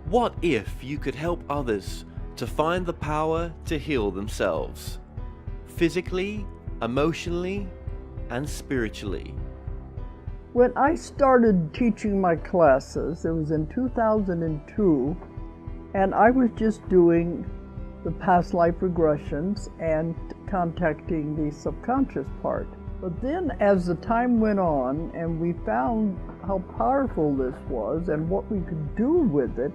What if you could help others to find the power to heal themselves? Physically, emotionally, and spiritually. When I started teaching my classes, it was in 2002, and I was just doing the past life regressions and contacting the subconscious part. But then as the time went on and we found how powerful this was and what we could do with it,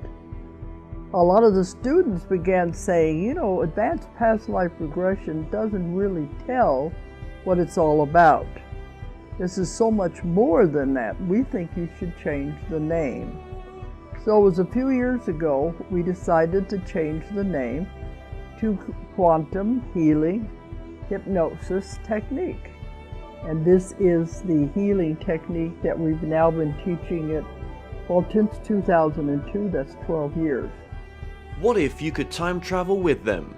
a lot of the students began saying, you know, advanced past life regression doesn't really tell what it's all about. This is so much more than that. We think you should change the name. So it was a few years ago we decided to change the name to Quantum Healing Hypnosis Technique. And this is the healing technique that we've now been teaching it, well, since 2002, that's 12 years. What if you could time travel with them?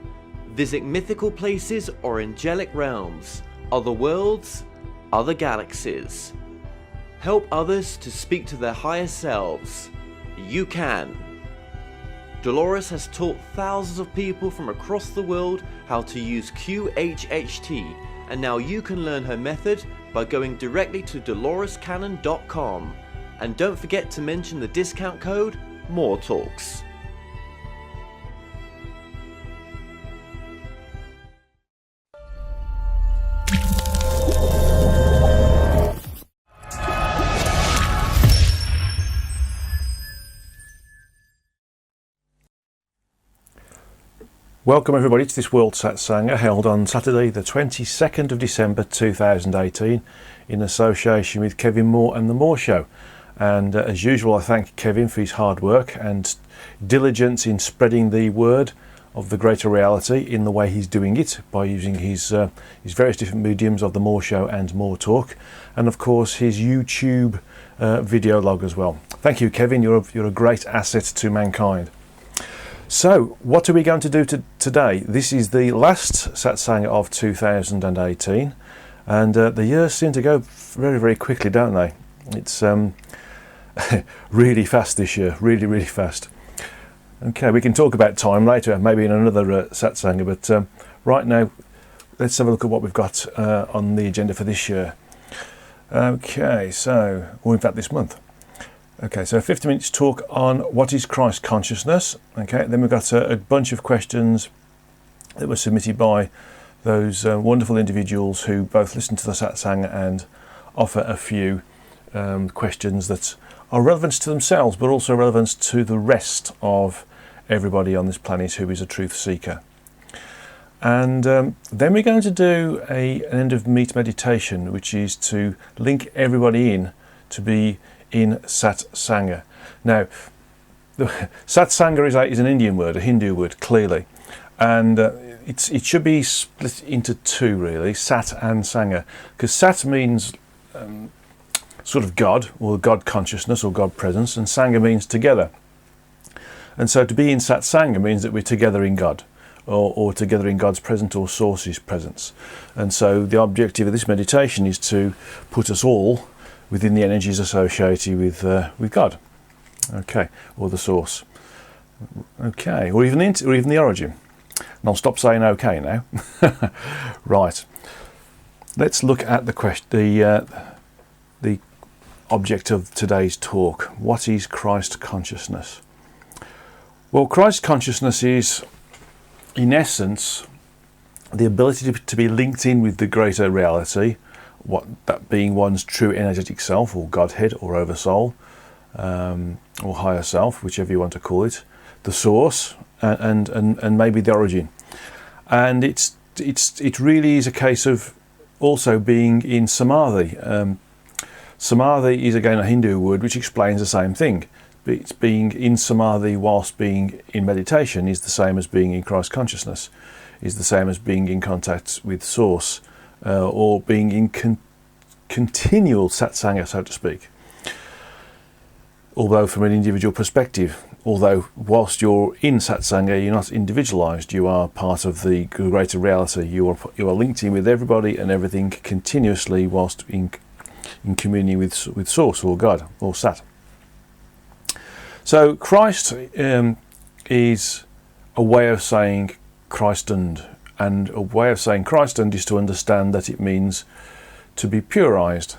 Visit mythical places or angelic realms, other worlds, other galaxies. Help others to speak to their higher selves. You can. Dolores has taught thousands of people from across the world how to use QHHT, and now you can learn her method by going directly to dolorescannon.com. And don't forget to mention the discount code MORETALKS. Welcome everybody to this World Satsanga held on Saturday the 22nd of December 2018 in association with Kevin Moore and The Moore Show. And as usual, I thank Kevin for his hard work and diligence in spreading the word of the greater reality in the way he's doing it by using his various different mediums of The Moore Show and More Talk, and of course his YouTube video log as well. Thank you, Kevin. You're a great asset to mankind. So, what are we going to do today? This is the last Satsanga of 2018, and the years seem to go very, very quickly, don't they? It's really fast this year, really, really fast. Okay, we can talk about time later, maybe in another Satsanga, but right now, let's have a look at what we've got on the agenda for this year. Okay, so, or in fact this month. Okay, so 50 minutes talk on what is Christ consciousness. Okay, then we've got a bunch of questions that were submitted by those wonderful individuals who both listen to the Satsanga and offer a few questions that are relevant to themselves, but also relevant to the rest of everybody on this planet who is a truth seeker. And then we're going to do an end of meet meditation, which is to link everybody in to be in Satsanga. Now, Satsanga is an Indian word, a Hindu word, clearly, and it should be split into two, really, Sat and Sangha, because Sat means sort of God, or God consciousness, or God presence, and Sangha means together. And so to be in Satsanga means that we're together in God, or together in God's presence or Source's presence. And so the objective of this meditation is to put us all within the energies associated with God, okay, or the Source, okay, or even the origin. And I'll stop saying okay now. Right. Let's look at the object of today's talk. What is Christ consciousness? Well, Christ consciousness is, in essence, the ability to be linked in with the greater reality, what that being one's true energetic self, or Godhead, or Oversoul, or higher self, whichever you want to call it, the Source, and maybe the origin. And it really is a case of also being in Samadhi. Samadhi is again a Hindu word which explains the same thing. It's being in Samadhi whilst being in meditation is the same as being in Christ consciousness, is the same as being in contact with Source, or being in continual Satsanga, so to speak. Although from an individual perspective, although whilst you're in Satsanga, you're not individualized, you are part of the greater reality. You are linked in with everybody and everything continuously whilst in communion with Source, or God, or Sat. So Christ is a way of saying Christened, and a way of saying Christened is to understand that it means to be purized.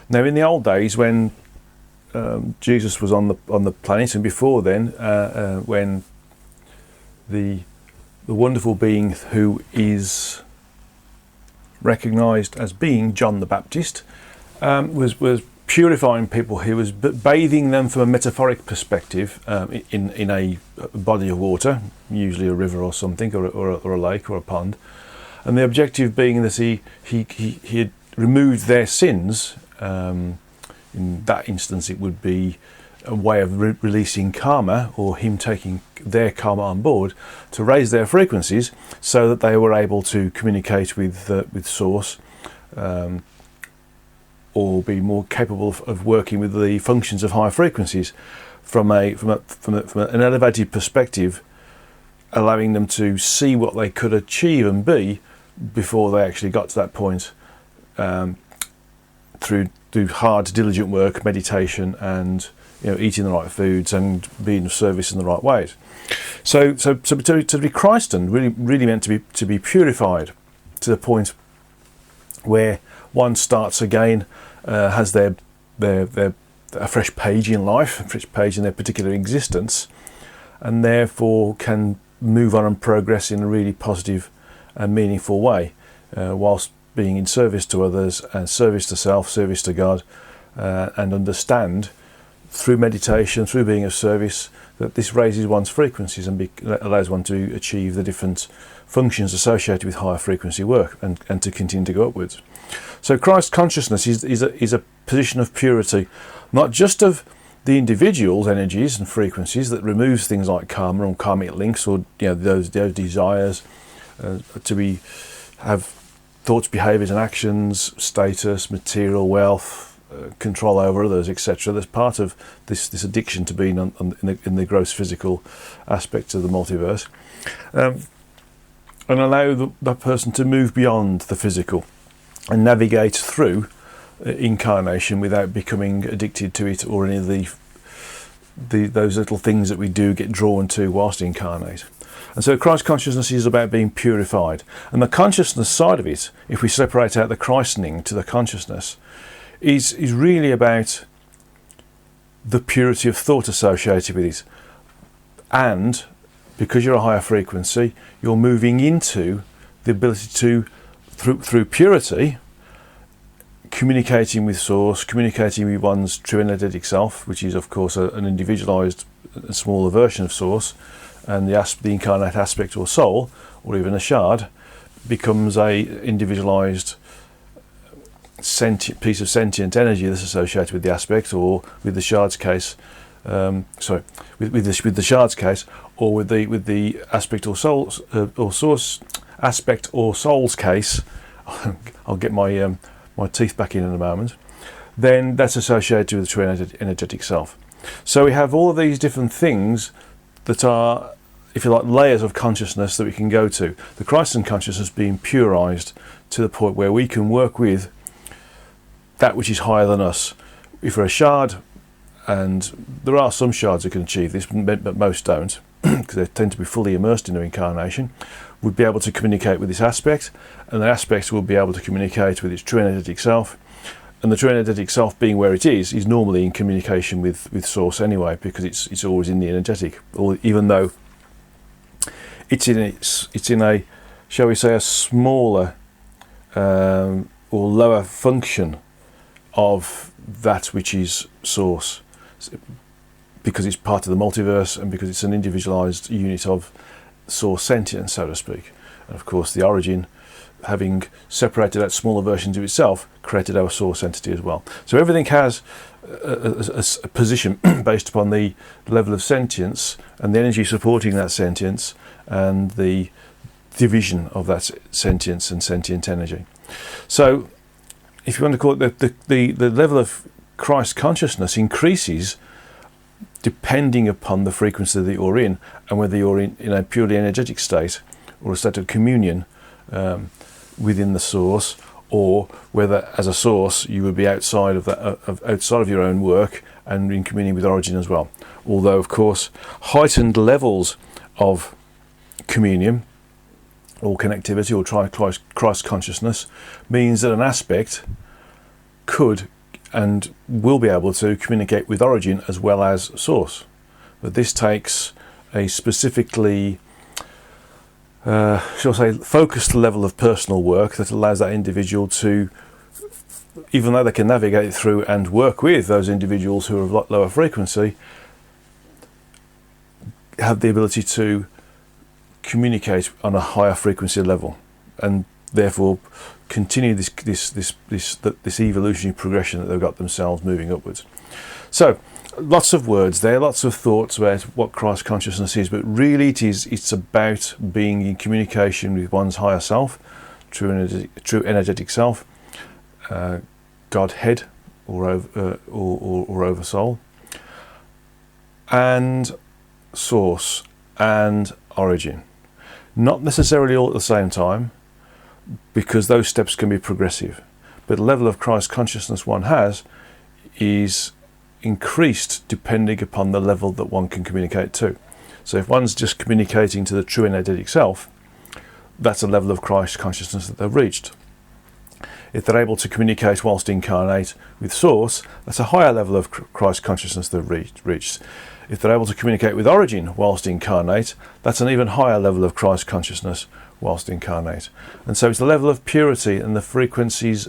Now, in the old days, when Jesus was on the planet, and before then, when the wonderful being who is recognised as being John the Baptist was purifying people, he was bathing them from a metaphoric perspective in a body of water, usually a river or something, or a lake or a pond, and the objective being that he had removed their sins. In that instance, it would be a way of releasing karma, or him taking their karma on board to raise their frequencies so that they were able to communicate with Source, or be more capable of working with the functions of higher frequencies from an elevated perspective, allowing them to see what they could achieve and be before they actually got to that point, through hard, diligent work, meditation, and eating the right foods and being of service in the right ways. So to be Christened really meant to be purified to the point where one starts again, has a fresh page in life, a fresh page in their particular existence, and therefore can move on and progress in a really positive and meaningful way, whilst being in service to others and service to self, service to God, and understand through meditation, through being of service, that this raises one's frequencies and allows one to achieve the different functions associated with higher frequency work and to continue to go upwards. So Christ consciousness is a position of purity, not just of the individual's energies and frequencies that removes things like karma or karmic links, or those desires to have thoughts, behaviours and actions, status, material, wealth, control over others, etc. That's part of this addiction to being in the gross physical aspects of the multiverse, and allow that person to move beyond the physical and navigate through incarnation without becoming addicted to it, or any of those little things that we do get drawn to whilst incarnate. And so Christ consciousness is about being purified. And the consciousness side of it, if we separate out the Christening to the consciousness, is really about the purity of thought associated with it. And because you're a higher frequency, you're moving into the ability to, through purity, communicating with Source, communicating with one's true energetic self, which is of course an individualized, smaller version of Source, and the incarnate aspect or soul, or even a shard, becomes a individualized piece of sentient energy that's associated with the aspect, or with the shard's case, with the shard's case, or with the aspect or soul or Source aspect or soul's case. I'll get my teeth back in a moment. Then that's associated with the true energetic self. So we have all of these different things that are, if you like, layers of consciousness that we can go to. The Christ and consciousness being purized to the point where we can work with that which is higher than us. If we're a shard, and there are some shards that can achieve this, but most don't, because they tend to be fully immersed in their incarnation, we'd be able to communicate with this aspect, and the aspect will be able to communicate with its true energetic self. And the true energetic self, being where it is normally in communication with Source anyway, because it's always in the energetic, or even though it's in a, shall we say, a smaller or lower function of that which is Source, because it's part of the multiverse and because it's an individualized unit of Source Sentience, so to speak. And of course the origin, having separated that smaller version to itself, created our Source entity as well. So everything has a position based upon the level of sentience and the energy supporting that sentience and the division of that sentience and sentient energy. So if you want to call it, the level of Christ consciousness increases depending upon the frequency that you're in, and whether you're in a purely energetic state or a state of communion within the Source, or whether as a source you would be outside of that, outside of your own work and in communion with origin as well. Although, of course, heightened levels of communion or connectivity or Christ consciousness means that an aspect could and will be able to communicate with origin as well as source. But this takes a specifically shall I say, focused level of personal work that allows that individual to, even though they can navigate through and work with those individuals who are of a lot lower frequency, have the ability to communicate on a higher frequency level, and therefore continue this evolutionary progression that they've got themselves moving upwards. So, lots of words there, lots of thoughts about what Christ consciousness is, but really it's about being in communication with one's higher self, true energetic self, Godhead or Oversoul, and source and origin. Not necessarily all at the same time, because those steps can be progressive, but the level of Christ consciousness one has is increased depending upon the level that one can communicate to. So if one's just communicating to the true energetic self, that's a level of Christ consciousness that they've reached. If they're able to communicate whilst incarnate with source, that's a higher level of Christ consciousness they've reached. If they're able to communicate with origin whilst incarnate, that's an even higher level of Christ consciousness whilst incarnate. And so it's the level of purity and the frequencies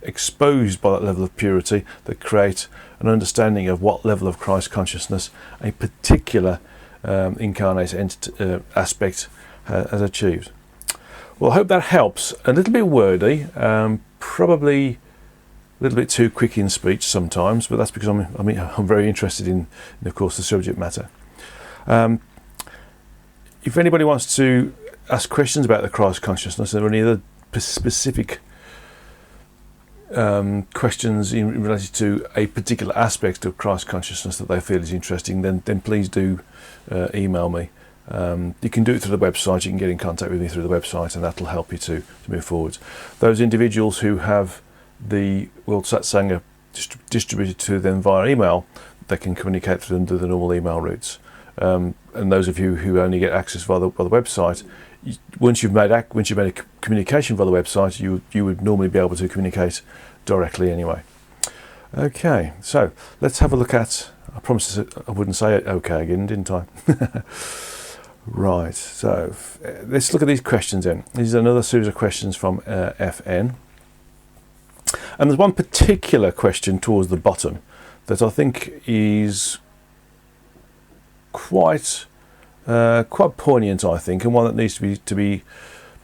exposed by that level of purity that create an understanding of what level of Christ consciousness a particular incarnate aspect has achieved. Well, I hope that helps. A little bit wordy, probably a little bit too quick in speech sometimes, but that's because I'm very interested in, of course, the subject matter. If anybody wants to ask questions about the Christ consciousness or any other specific questions in related to a particular aspect of Christ consciousness that they feel is interesting, then please do email me. You can do it through the website. You can get in contact with me through the website, and that'll help you to move forward. Those individuals who have the World Satsanga distributed to them via email, they can communicate through them through the normal email routes. And those of you who only get access via the website, once you've made a communication via the website, you would normally be able to communicate directly anyway. Okay, so let's have a look at. I promised I wouldn't say it okay again, didn't I? Right, so let's look at these questions then. This is another series of questions from FN. And there's one particular question towards the bottom that I think is quite poignant, I think, and one that needs to be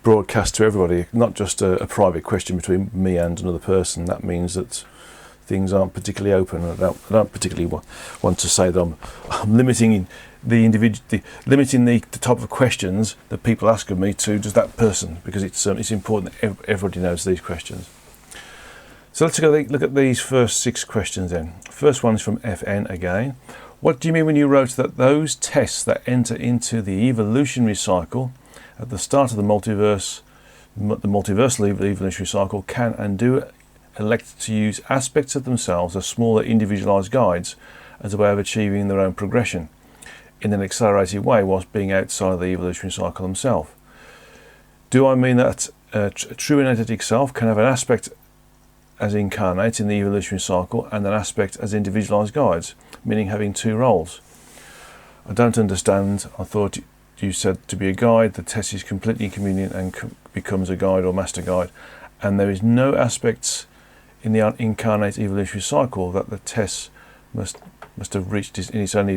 broadcast to everybody, not just a private question between me and another person. That means that things aren't particularly open. I don't particularly want to say that I'm limiting the type of questions that people ask of me to just that person, because it's important that everybody knows these questions. So let's go look at these first 6 questions then. First one is from FN again. What do you mean when you wrote that those tests that enter into the evolutionary cycle at the start of the multiversal evolutionary cycle can and do elect to use aspects of themselves as smaller individualized guides as a way of achieving their own progression in an accelerated way whilst being outside of the evolutionary cycle themselves? Do I mean that a true energetic self can have an aspect as incarnate in the evolutionary cycle and an aspect as individualized guides, meaning having 2 roles? I don't understand. I thought you said to be a guide, the test is completely in communion and becomes a guide or master guide, and there is no aspects in the incarnate evolutionary cycle that the test must have reached in its own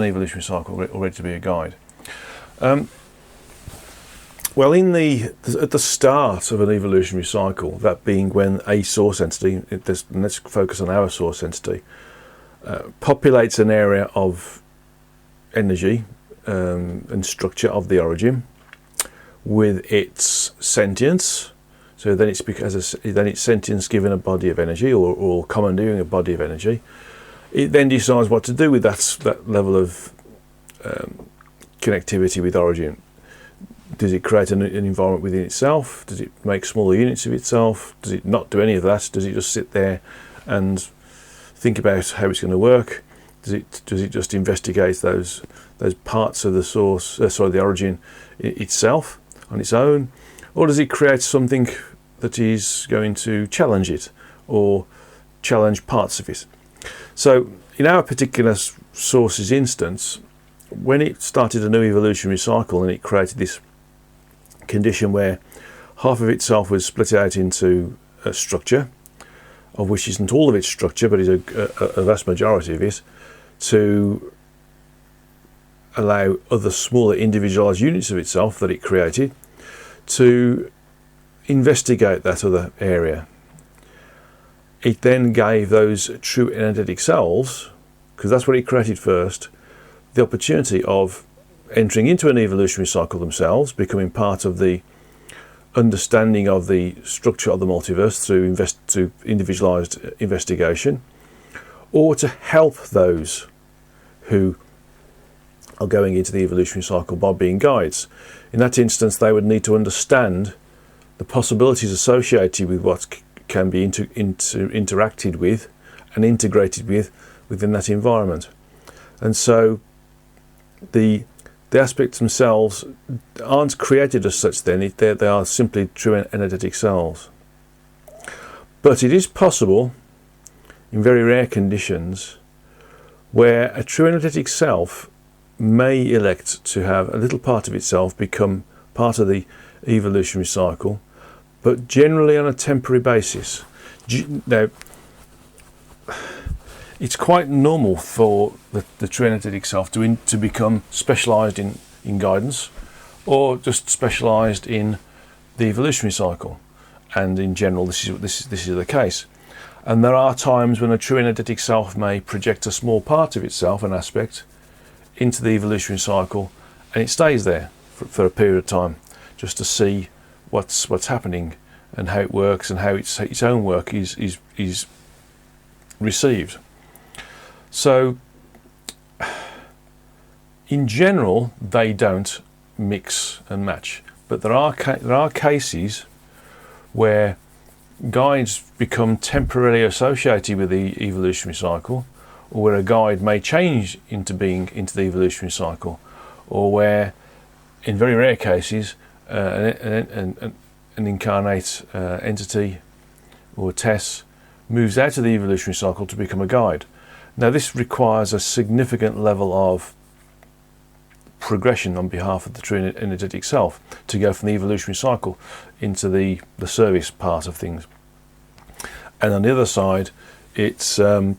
evolutionary cycle already to be a guide. Well, at the start of an evolutionary cycle, that being when a source entity, let's focus on our source entity, populates an area of energy and structure of the origin with its sentience. So then its sentience given a body of energy, or commandeering a body of energy. It then decides what to do with that level of connectivity with origin. Does it create an environment within itself? Does it make smaller units of itself? Does it not do any of that? Does it just sit there and think about how it's going to work? Does it just investigate those parts of the source, the origin itself on its own, or does it create something that is going to challenge it or challenge parts of it? So in our particular source's instance, when it started a new evolutionary cycle and it created this condition where half of itself was split out into a structure, of which isn't all of its structure but is a vast majority of it, to allow other smaller individualized units of itself that it created to investigate that other area. It then gave those true energetic selves, because that's what it created first, the opportunity of entering into an evolutionary cycle themselves, becoming part of the understanding of the structure of the multiverse through individualized investigation, or to help those who are going into the evolutionary cycle by being guides. In that instance, they would need to understand the possibilities associated with what can be interacted with and integrated with within that environment. And so the aspects themselves aren't created as such then, they are simply true energetic selves. But it is possible, in very rare conditions, where a true energetic self may elect to have a little part of itself become part of the evolutionary cycle, but generally on a temporary basis. Now, it's quite normal for the true energetic self to become specialised in guidance, or just specialised in the evolutionary cycle, and in general this is the case. And there are times when a true energetic self may project a small part of itself, an aspect, into the evolutionary cycle, and it stays there for a period of time, just to see what's happening and how it works and how its own work is received. So in general they don't mix and match, but there are cases where guides become temporarily associated with the evolutionary cycle, or where a guide may change into being into the evolutionary cycle, or where in very rare cases an incarnate entity or TESS moves out of the evolutionary cycle to become a guide. Now this requires a significant level of progression on behalf of the true energetic self to go from the evolutionary cycle into the service part of things. And on the other side, it's not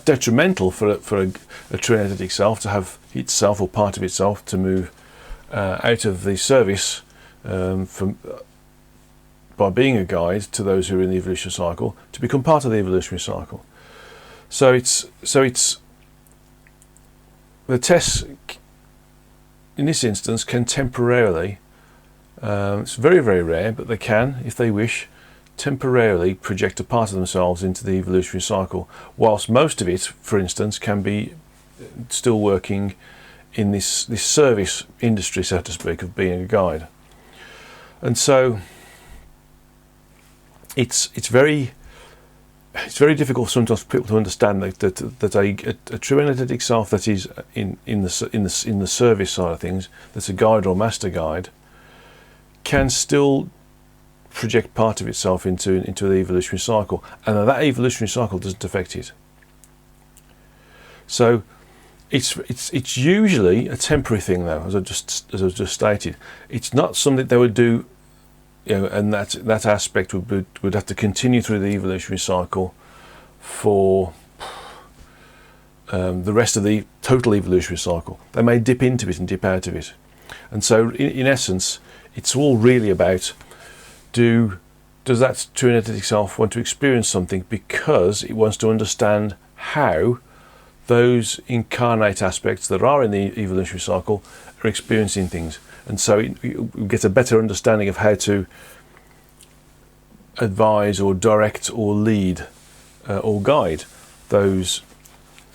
detrimental for a true energetic self to have itself or part of itself to move out of the service by being a guide to those who are in the evolutionary cycle, to become part of the evolutionary cycle. So it's the TESS in this instance can temporarily, it's very, very rare, but they can, if they wish, temporarily project a part of themselves into the evolutionary cycle, whilst most of it, for instance, can be still working in this service industry, so to speak, of being a guide. And so it's very difficult sometimes for people to understand that a true energetic self that is in the service side of things, that's a guide or master guide, can still project part of itself into the evolutionary cycle, and that evolutionary cycle doesn't affect it. So it's usually a temporary thing, though, as I just stated. It's not something they would do, and that aspect would have to continue through the evolutionary cycle for the rest of the total evolutionary cycle. They may dip into it and dip out of it, and so in essence, it's all really about does that true energetic self want to experience something because it wants to understand how those incarnate aspects that are in the evolutionary cycle are experiencing things, and so it gets a better understanding of how to advise or direct or lead or guide those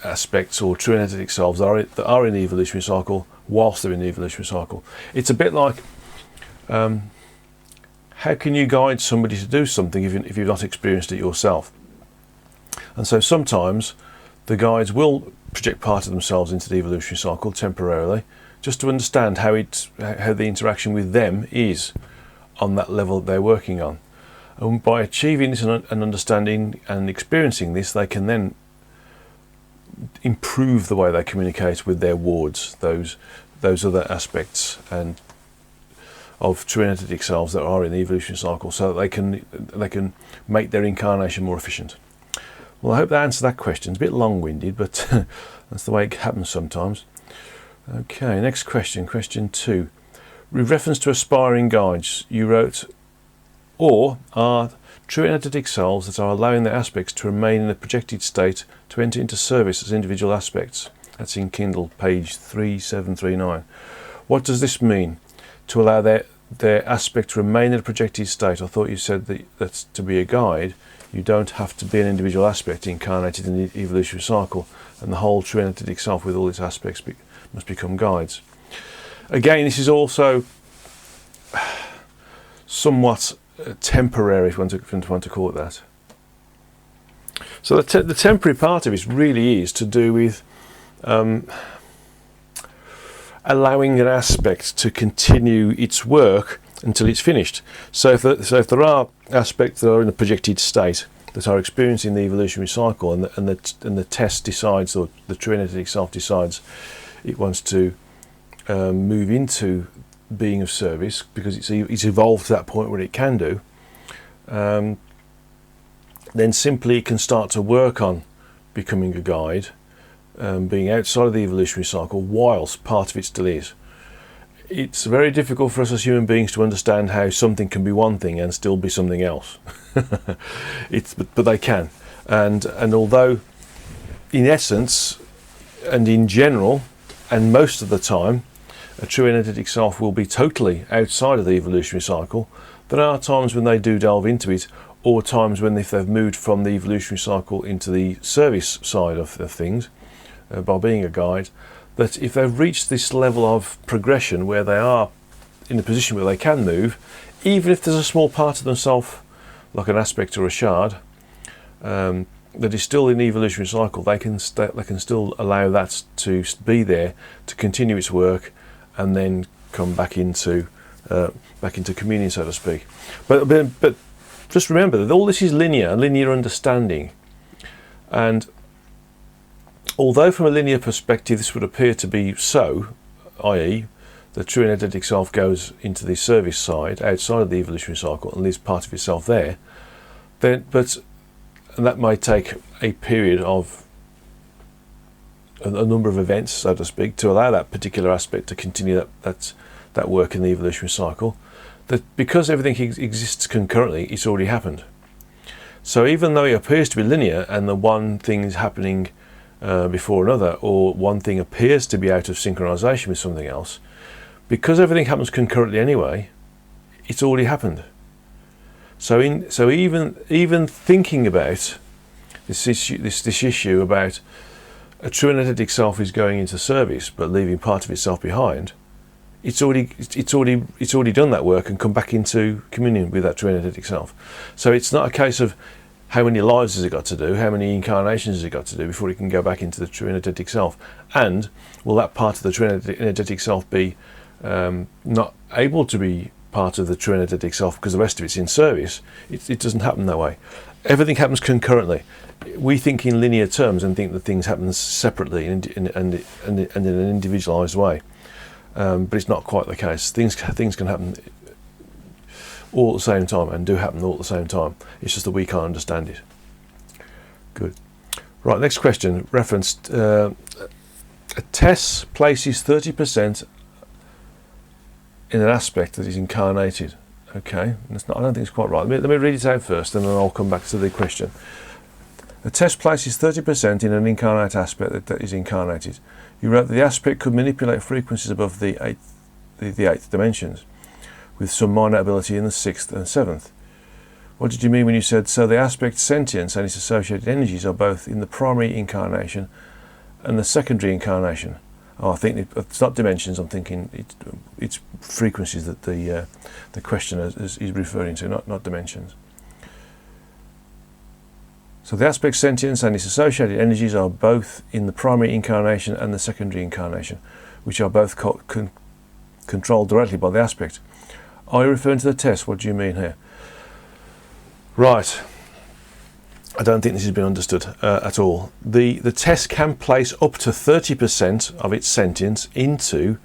aspects or true energetic selves that are in the evolutionary cycle whilst they're in the evolutionary cycle. It's a bit like, how can you guide somebody to do something if you've not experienced it yourself? And so sometimes the guides will project part of themselves into the evolutionary cycle temporarily, just to understand how the interaction with them is on that level that they're working on. And by achieving this and understanding and experiencing this, they can then improve the way they communicate with their wards, those other aspects and of true energetic selves that are in the evolutionary cycle, so that they can make their incarnation more efficient. Well, I hope that answered that question. It's a bit long-winded, but that's the way it happens sometimes. Okay, next question, question 2. With reference to aspiring guides, you wrote, or are true energetic selves that are allowing their aspects to remain in a projected state to enter into service as individual aspects. That's in Kindle, page 3739. What does this mean? To allow their aspect to remain in a projected state? I thought you said that to be a guide, you don't have to be an individual aspect incarnated in the evolutionary cycle, and the whole true energetic self with all its aspects must become guides. Again, this is also somewhat temporary, if you want to call it that. So the temporary part of it really is to do with allowing an aspect to continue its work until it's finished. So if there are aspects that are in a projected state that are experiencing the evolutionary cycle, and the test decides, or the true energetic self decides, it wants to move into being of service because it's evolved to that point where it can do, then simply it can start to work on becoming a guide, being outside of the evolutionary cycle whilst part of it still is. It's very difficult for us as human beings to understand how something can be one thing and still be something else. But they can, and although in essence and in general and most of the time a true energetic self will be totally outside of the evolutionary cycle, there are times when they do delve into it, or times when, if they've moved from the evolutionary cycle into the service side of things by being a guide, that if they've reached this level of progression where they are in a position where they can move, even if there's a small part of themselves, like an aspect or a shard, that is still in the evolutionary cycle, they can still allow that to be there, to continue its work, and then come back into communion, so to speak. But just remember that all this is linear understanding, and although from a linear perspective this would appear to be so, i.e. the true energetic self goes into the service side outside of the evolutionary cycle and leaves part of itself there, and that may take a period of a number of events, so to speak, to allow that particular aspect to continue that work in the evolutionary cycle. That because everything exists concurrently, it's already happened. So even though it appears to be linear and the one thing is happening before another, or one thing appears to be out of synchronization with something else, because everything happens concurrently anyway, it's already happened. So even thinking about this issue about a true energetic self is going into service but leaving part of itself behind, it's already done that work and come back into communion with that true energetic self. So it's not a case of how many lives has it got to do, how many incarnations has it got to do before it can go back into the true energetic self, and will that part of the true energetic self be not able to be part of the true energetic self because the rest of it's in service. It doesn't happen that way. Everything happens concurrently. We think in linear terms and think that things happen separately and in an individualized way, but it's not quite the case. Things can happen all at the same time and do happen all at the same time. It's just that we can't understand it. Good. Right, next question referenced a test places 30% in an aspect that is incarnated. Okay, I don't think it's quite right. Let me read it out first and then I'll come back to the question. A test places 30% in an incarnate aspect that is incarnated. You wrote that the aspect could manipulate frequencies above the eighth dimensions, with some minor ability in the 6th and 7th. What did you mean when you said, so the aspect sentience and its associated energies are both in the primary incarnation and the secondary incarnation? I think it's not dimensions. I'm thinking it's frequencies that the questioner is referring to, not dimensions. So the aspect sentience and its associated energies are both in the primary incarnation and the secondary incarnation, which are both controlled directly by the aspect. Are you referring to the test? What do you mean here? Right. I don't think this has been understood at all. The test can place up to 30% of its sentience into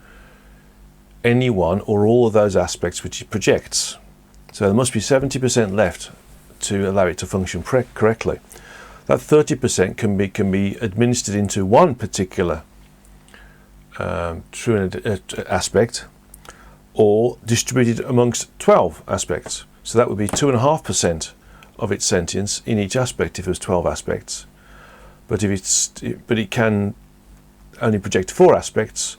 any one or all of those aspects which it projects. So there must be 70% left to allow it to function correctly. That 30% can be administered into one particular true aspect, or distributed amongst 12 aspects. So that would be 2.5% of its sentience in each aspect if it was 12 aspects. But it can only project 4 aspects,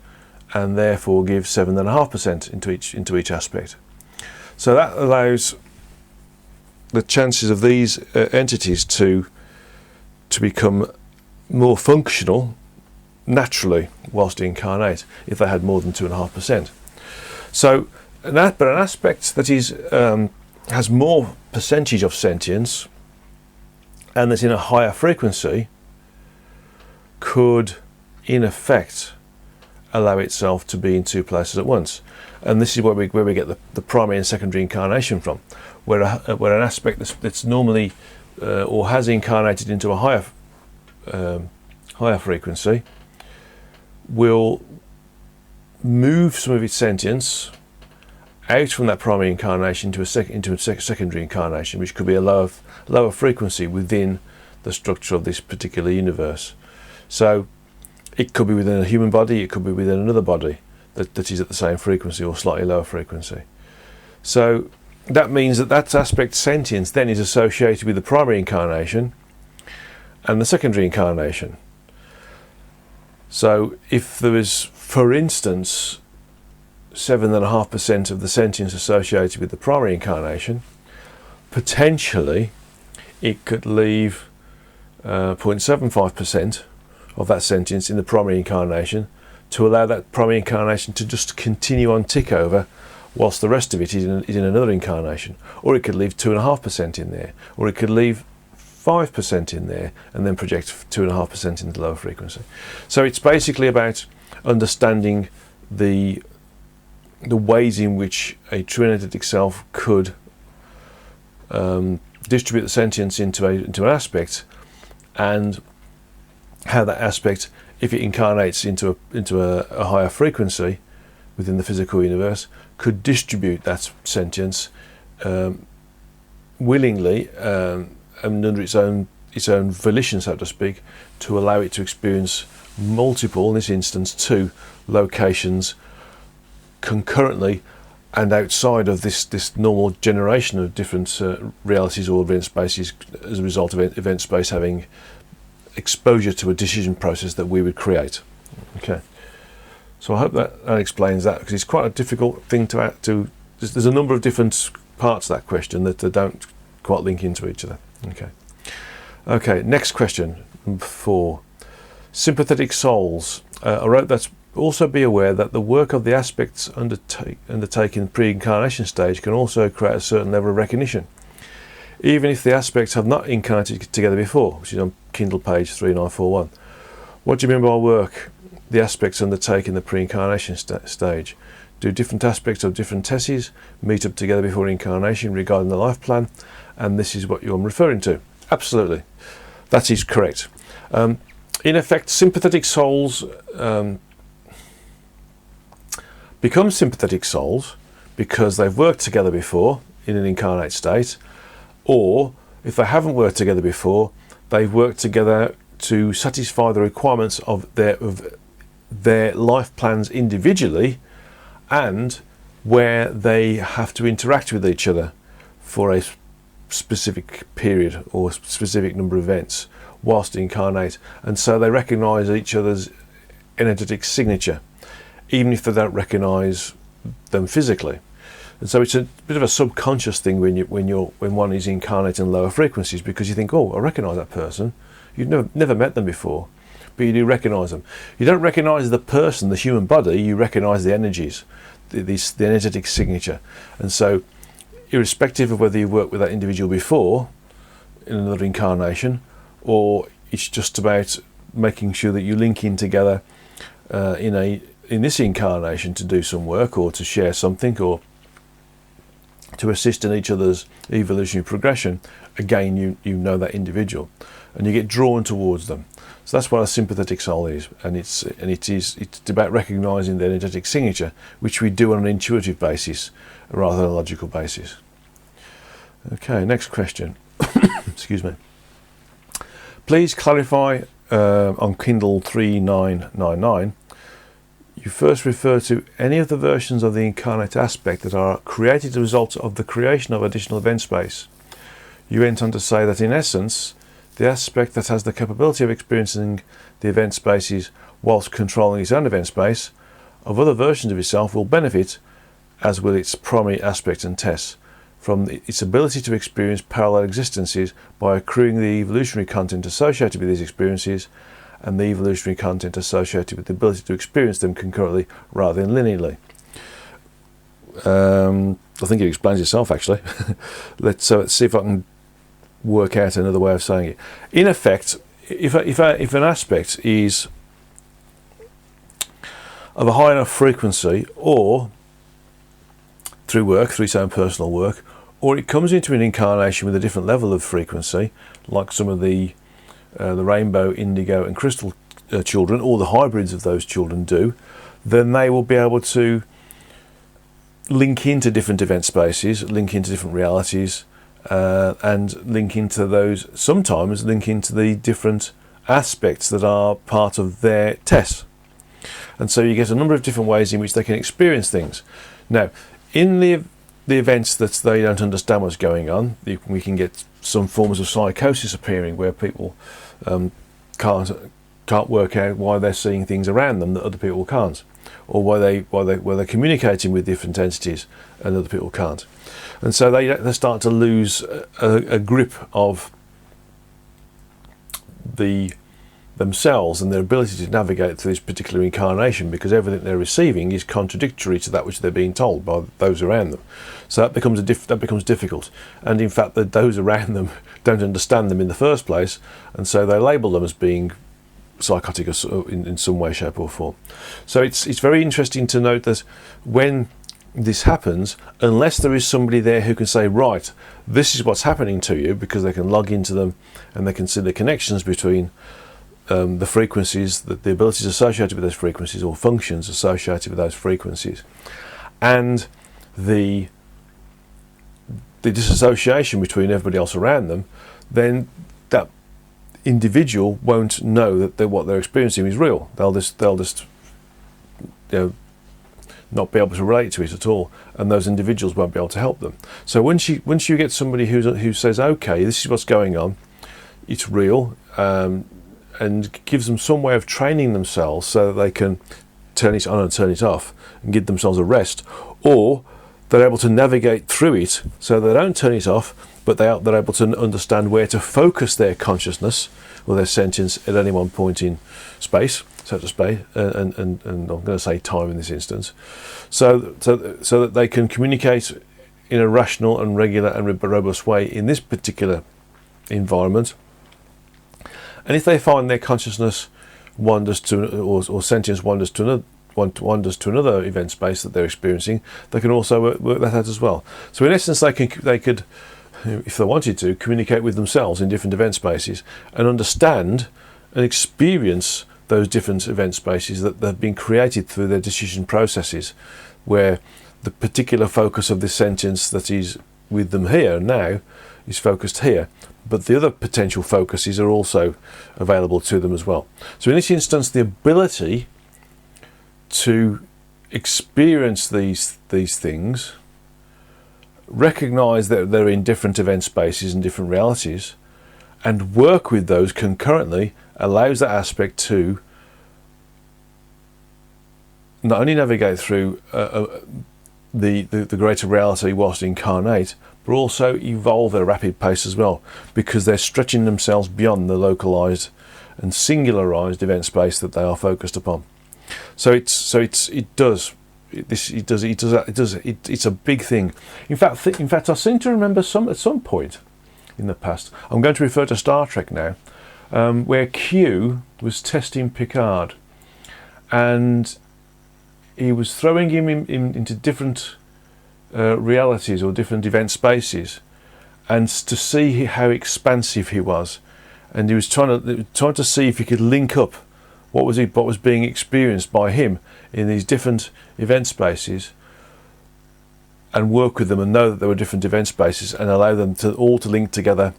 and therefore give 7.5% into each aspect. So that allows the chances of these entities to become more functional naturally whilst incarnate if they had more than 2.5%. So, but an aspect that is has more percentage of sentience and that's in a higher frequency could, in effect, allow itself to be in 2 places at once. And this is where we get the primary and secondary incarnation from, where an aspect that's normally or has incarnated into a higher frequency will move some of its sentience out from that primary incarnation into a secondary incarnation, which could be a lower frequency within the structure of this particular universe. So it could be within a human body, it could be within another body that is at the same frequency or slightly lower frequency. So that means that aspect sentience then is associated with the primary incarnation and the secondary incarnation. So if there is, for instance, 7.5% of the sentience associated with the primary incarnation, potentially it could leave 0.75% of that sentience in the primary incarnation to allow that primary incarnation to just continue on tick over whilst the rest of it is in another incarnation. Or it could leave 2.5% in there, or it could leave 5% in there and then project 2.5% into the lower frequency. So it's basically about understanding the ways in which a true energetic self could distribute the sentience into an aspect, and how that aspect, if it incarnates into a higher frequency within the physical universe, could distribute that sentience willingly and under its own volition, so to speak, to allow it to experience multiple, in this instance 2 locations concurrently and outside of this normal generation of different realities or event spaces as a result of event space having exposure to a decision process that we would create. Okay, so I hope that explains that, because it's quite a difficult thing to add to. There's a number of different parts of that question that don't quite link into each other. Okay, next question, number 4. Sympathetic souls. I wrote that also be aware that the work of the aspects undertaken in the pre-incarnation stage can also create a certain level of recognition, even if the aspects have not incarnated together before, which is on Kindle page 3941. What do you mean by work the aspects undertake in the pre-incarnation stage? Do different aspects of different tesses meet up together before incarnation regarding the life plan? And this is what you're referring to. Absolutely. That is correct. In effect, sympathetic souls become sympathetic souls because they've worked together before in an incarnate state, or if they haven't worked together before, they've worked together to satisfy the requirements of their life plans individually, and where they have to interact with each other for a specific period or specific number of events whilst incarnate, and so they recognise each other's energetic signature even if they don't recognise them physically. And so it's a bit of a subconscious thing when one is incarnate in lower frequencies, because you think, oh, I recognise that person. You've never met them before, but you do recognise them. You don't recognise the person, the human body, you recognise the energies, the energetic signature. And so, irrespective of whether you've worked with that individual before, in another incarnation, or it's just about making sure that you link in together in this incarnation to do some work, or to share something, or to assist in each other's evolutionary progression, again, you know that individual, and you get drawn towards them. So that's what a sympathetic soul is, and it's about recognising the energetic signature, which we do on an intuitive basis rather than a logical basis. Okay, next question. Excuse me. Please clarify on Kindle 3999. You first refer to any of the versions of the incarnate aspect that are created as a result of the creation of additional event space. You went on to say that in essence, the aspect that has the capability of experiencing the event spaces whilst controlling its own event space of other versions of itself will benefit, as will its primary aspect and tests, from its ability to experience parallel existences by accruing the evolutionary content associated with these experiences and the evolutionary content associated with the ability to experience them concurrently rather than linearly. I think it explains itself, actually. Let's see if I can work out another way of saying it. In effect, if an aspect is of a high enough frequency, or through its own personal work, or it comes into an incarnation with a different level of frequency, like some of the rainbow, indigo and crystal children, or the hybrids of those children do, then they will be able to link into different event spaces, link into different realities, and sometimes link into the different aspects that are part of their tests. And so you get a number of different ways in which they can experience things. Now, in the events that they don't understand what's going on, we can get some forms of psychosis appearing, where people can't work out why they're seeing things around them that other people can't, or why they're communicating with different entities and other people can't. And so they start to lose a grip of themselves and their ability to navigate through this particular incarnation, because everything they're receiving is contradictory to that which they're being told by those around them. So that becomes difficult, and in fact that those around them don't understand them in the first place, and so they label them as being psychotic in some way, shape or form. So it's very interesting to note that when this happens, unless there is somebody there who can say, right, this is what's happening to you, because they can log into them and they can see the connections between the frequencies, the abilities associated with those frequencies, or functions associated with those frequencies, and the disassociation between everybody else around them, then that individual won't know that what they're experiencing is real. They'll just not be able to relate to it at all, and those individuals won't be able to help them. So once you get somebody who says, okay, this is what's going on, it's real, and gives them some way of training themselves so that they can turn it on and turn it off and give themselves a rest, or they're able to navigate through it so they don't turn it off, but they're able to understand where to focus their consciousness or their sentience at any one point in space, so to speak, and I'm going to say time in this instance, so that they can communicate in a rational and regular and robust way in this particular environment. And if they find their consciousness wanders to, or sentience wanders to another event space that they're experiencing, they can also work that out as well. So in essence, they could, if they wanted to, communicate with themselves in different event spaces and understand and experience those different event spaces that have been created through their decision processes, where the particular focus of this sentience that is with them here now is focused here, but the other potential focuses are also available to them as well. So in this instance, the ability to experience these things, recognize that they're in different event spaces and different realities, and work with those concurrently, allows that aspect to not only navigate through the greater reality whilst incarnate, but also evolve at a rapid pace as well, because they're stretching themselves beyond the localized and singularized event space that they are focused upon. It's a big thing. In fact, I seem to remember at some point in the past, I'm going to refer to Star Trek now, where Q was testing Picard, and he was throwing him into different realities or different event spaces, and to see how expansive he was, and he was trying to see if he could link up what was being experienced by him in these different event spaces, and work with them and know that there were different event spaces and allow them to all to link together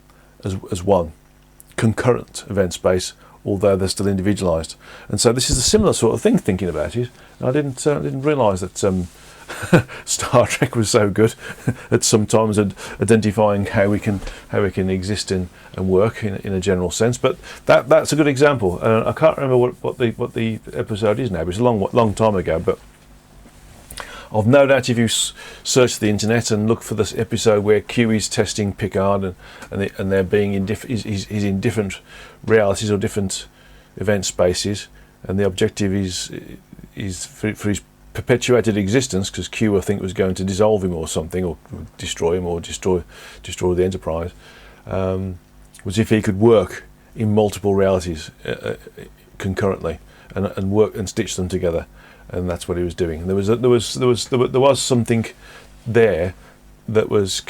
as one concurrent event space, although they're still individualized. And so this is a similar sort of thing, thinking about it. I didn't realize that Star Trek was so good at sometimes at identifying how we can exist and work in a general sense. But that's a good example. I can't remember what the episode is now. It was a long time ago, but I've no doubt if you search the internet and look for this episode where Q is testing Picard and they're being he's in different realities or different event spaces, and the objective is for his perpetuated existence, because Q I think was going to dissolve him or something, or destroy him, or destroy the Enterprise, was if he could work in multiple realities concurrently and work and stitch them together. And that's what he was doing. There was something there that was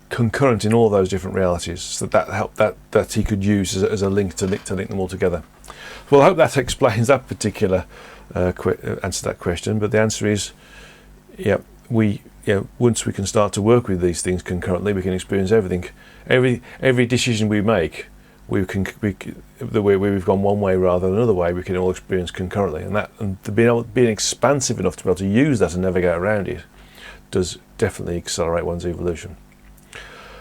concurrent in all those different realities. So that helped that he could use as a link to link them all together. Well, I hope that explains that particular answer to that question. But the answer is, once we can start to work with these things concurrently, we can experience everything. Every decision we make, the way we've gone one way rather than another way, we can all experience concurrently, and being expansive enough to be able to use that and navigate around it does definitely accelerate one's evolution.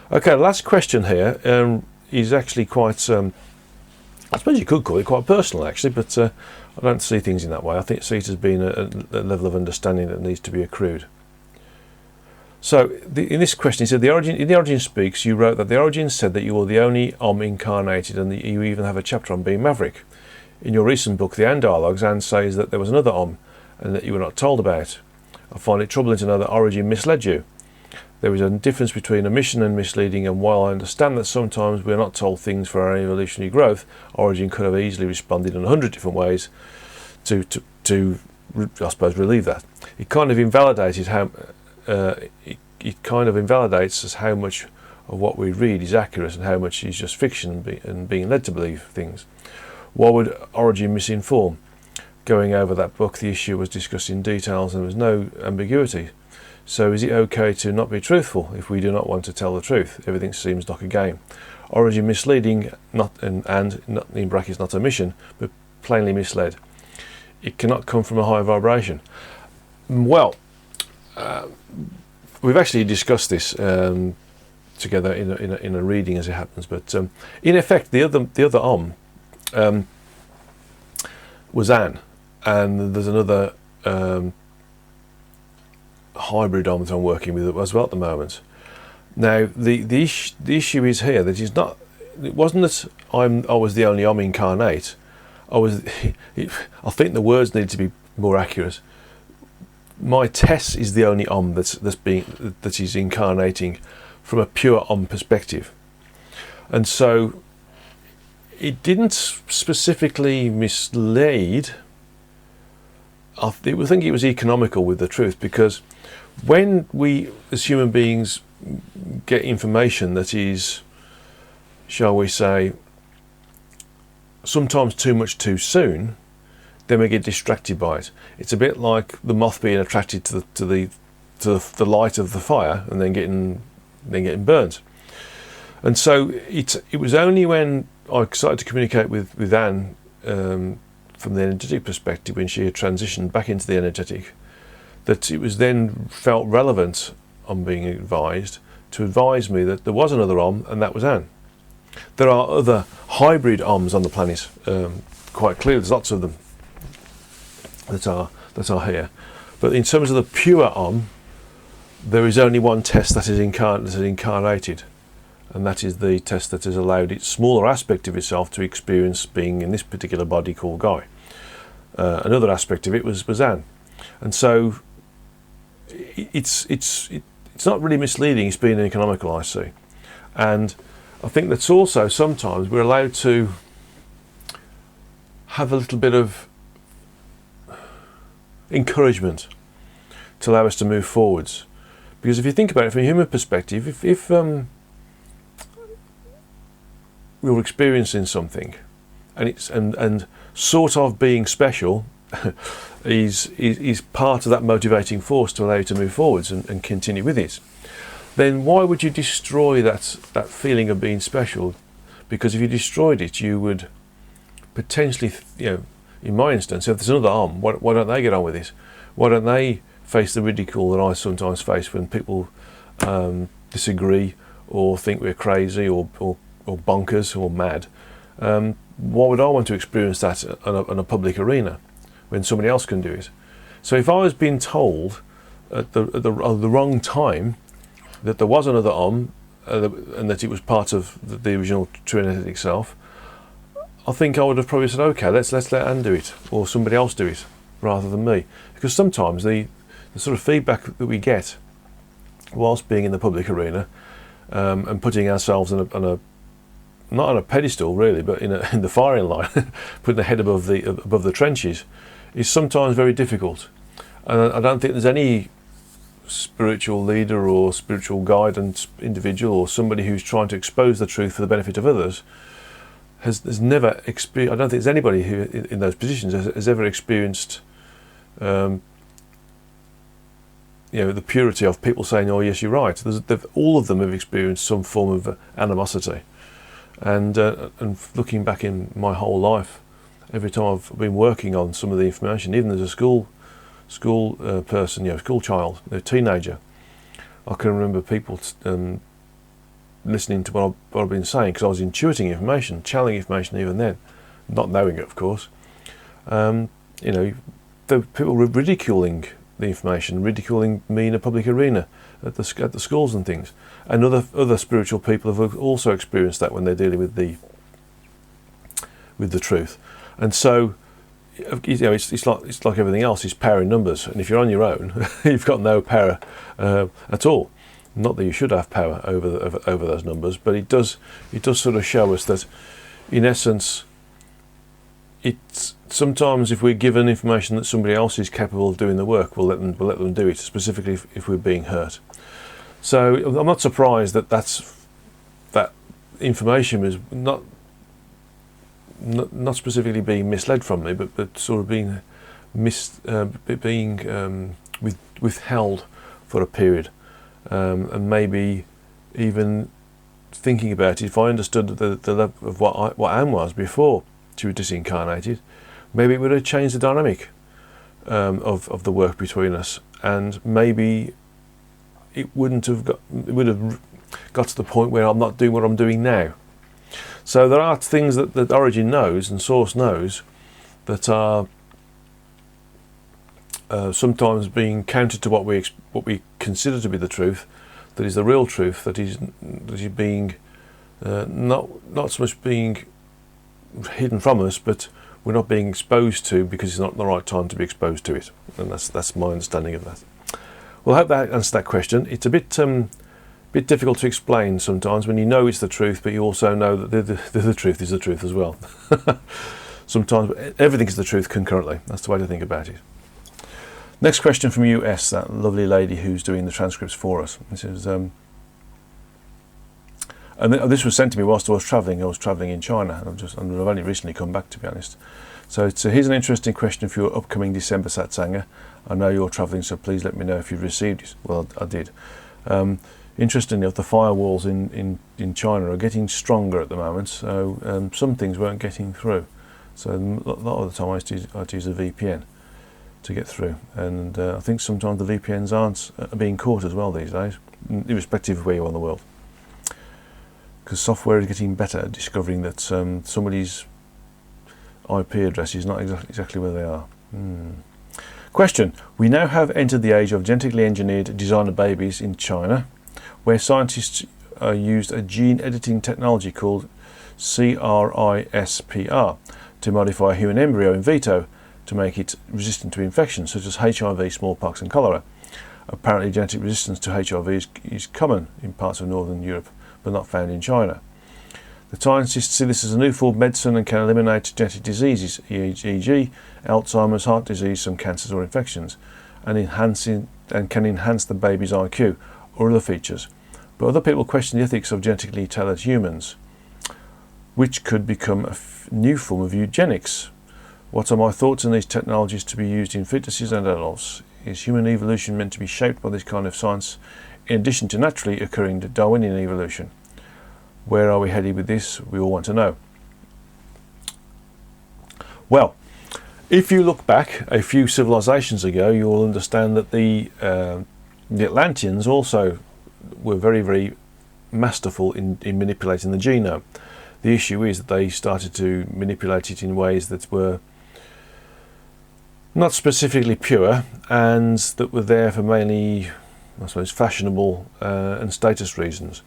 Okay, the last question here is actually quite, I suppose you could call it quite personal actually, but I don't see things in that way. I see it as being a level of understanding that needs to be accrued. So in this question, he said, in the Origin Speaks, you wrote that the Origin said that you were the only incarnated, and that you even have a chapter on being Maverick. In your recent book, The Anne Dialogues, Anne says that there was another and that you were not told about. I find it troubling to know that Origin misled you. There is a difference between omission and misleading, and while I understand that sometimes we are not told things for our evolutionary growth, Origin could have easily responded in 100 different ways to I suppose, relieve that. It kind of invalidated it kind of invalidates us how much of what we read is accurate and how much is just fiction and being led to believe things. Why would Origin misinform? Going over that book, the issue was discussed in details and there was no ambiguity. So is it okay to not be truthful if we do not want to tell the truth? Everything seems like a game. Origin misleading, not in brackets, not omission, but plainly misled. It cannot come from a high vibration. Well, we've actually discussed this together in a reading as it happens, but in effect the other was Anne, and there's another hybrid that I'm working with as well at the moment. Now the issue is here that it wasn't that I was the only incarnate. I think the words need to be more accurate. My Tess is the only that is incarnating from a pure perspective, and so it didn't specifically mislead. I think it was economical with the truth, because when we as human beings get information that is, shall we say, sometimes too much too soon, then we get distracted by it. It's a bit like the moth being attracted to the light of the fire and then getting burnt. And so it was only when I started to communicate with Anne from the energetic perspective, when she had transitioned back into the energetic, that it was then felt relevant on being advised to advise me that there was another and that was Anne. There are other hybrid on the planet, quite clearly. There's lots of them that are here, but in terms of the pure there is only one test that is incarnated, and that is the test that has allowed its smaller aspect of itself to experience being in this particular body called Guy. Another aspect of it was Anne, and so it's not really misleading. It's being economical, I see, and I think that's also sometimes we're allowed to have a little bit of encouragement to allow us to move forwards. Because if you think about it from a human perspective, if we're experiencing something and sort of being special is part of that motivating force to allow you to move forwards and continue with it, then why would you destroy that feeling of being special? Because if you destroyed it, you would potentially, in my instance, if there's another arm, why don't they get on with it? Why don't they face the ridicule that I sometimes face when people disagree or think we're crazy or bonkers or mad? Why would I want to experience that in a public arena when somebody else can do it? So if I was being told at the wrong time that there was another arm and that it was part of the original Trillionth itself, I think I would have probably said, okay, let's let Anne do it or somebody else do it rather than me. Because sometimes the sort of feedback that we get whilst being in the public arena and putting ourselves on a not on a pedestal really, but in the firing line, putting the head above the trenches, is sometimes very difficult. And I don't think there's any spiritual leader or spiritual guidance individual or somebody who's trying to expose the truth for the benefit of others has never experienced. I don't think there's anybody who in those positions has ever experienced the purity of people saying, "Oh, yes, you're right." All of them have experienced some form of animosity, and looking back in my whole life, every time I've been working on some of the information, even as a school person, school child, a teenager, I can remember people listening to what I've been saying because I was intuiting information, channeling information even then, not knowing it, of course. The people were ridiculing the information, ridiculing me in a public arena at the schools and things, and other spiritual people have also experienced that when they're dealing with the truth. And so, it's like everything else. It's power in numbers, and if you're on your own, you've got no power at all. Not that you should have power over those numbers, but it does sort of show us that, in essence, it's sometimes if we're given information that somebody else is capable of doing the work, we'll let them do it. Specifically, if we're being hurt. So I'm not surprised that information was not specifically being misled from me, but sort of being withheld for a period, and maybe even thinking about it. If I understood the level of what Anne was before she was disincarnated, maybe it would have changed the dynamic of the work between us, and maybe it would have got to the point where I'm not doing what I'm doing now. So there are things that Origin knows and Source knows that are sometimes being counter to what we consider to be the truth, that is the real truth, that is being not so much being hidden from us, but we're not being exposed to because it's not the right time to be exposed to it. And that's my understanding of that. Well, I hope that answers that question. It's a bit difficult to explain sometimes when you know it's the truth, but you also know that the truth is the truth as well. Sometimes everything is the truth concurrently. That's the way to think about it. Next question from US, that lovely lady who's doing the transcripts for us. This is, and this was sent to me whilst I was travelling. I was travelling in China, and I've only recently come back, to be honest. So here's an interesting question for your upcoming December Satsanga. I know you're travelling, so please let me know if you've received it. Well, I did. Interestingly, the firewalls in China are getting stronger at the moment, so some things weren't getting through. So a lot of the time I had to use a VPN to get through, and I think sometimes the VPNs are being caught as well these days, irrespective of where you are in the world. Because software is getting better at discovering that somebody's IP address is not exactly where they are. Question. We now have entered the age of genetically engineered designer babies in China, where scientists used a gene editing technology called CRISPR to modify a human embryo in vitro to make it resistant to infections such as HIV, smallpox and cholera. Apparently genetic resistance to HIV is common in parts of northern Europe, but not found in China. The scientists see this as a new form of medicine and can eliminate genetic diseases, e.g. Alzheimer's, heart disease, some cancers or infections, and can enhance the baby's IQ or other features. But other people question the ethics of genetically tailored humans, which could become a new form of eugenics. What are my thoughts on these technologies to be used in fetuses and adults? Is human evolution meant to be shaped by this kind of science, in addition to naturally occurring Darwinian evolution? Where are we headed with this? We all want to know. Well, if you look back a few civilizations ago, you will understand that the Atlanteans also were very, very masterful in manipulating the genome. The issue is that they started to manipulate it in ways that were not specifically pure and that were there for mainly, I suppose, fashionable and status reasons.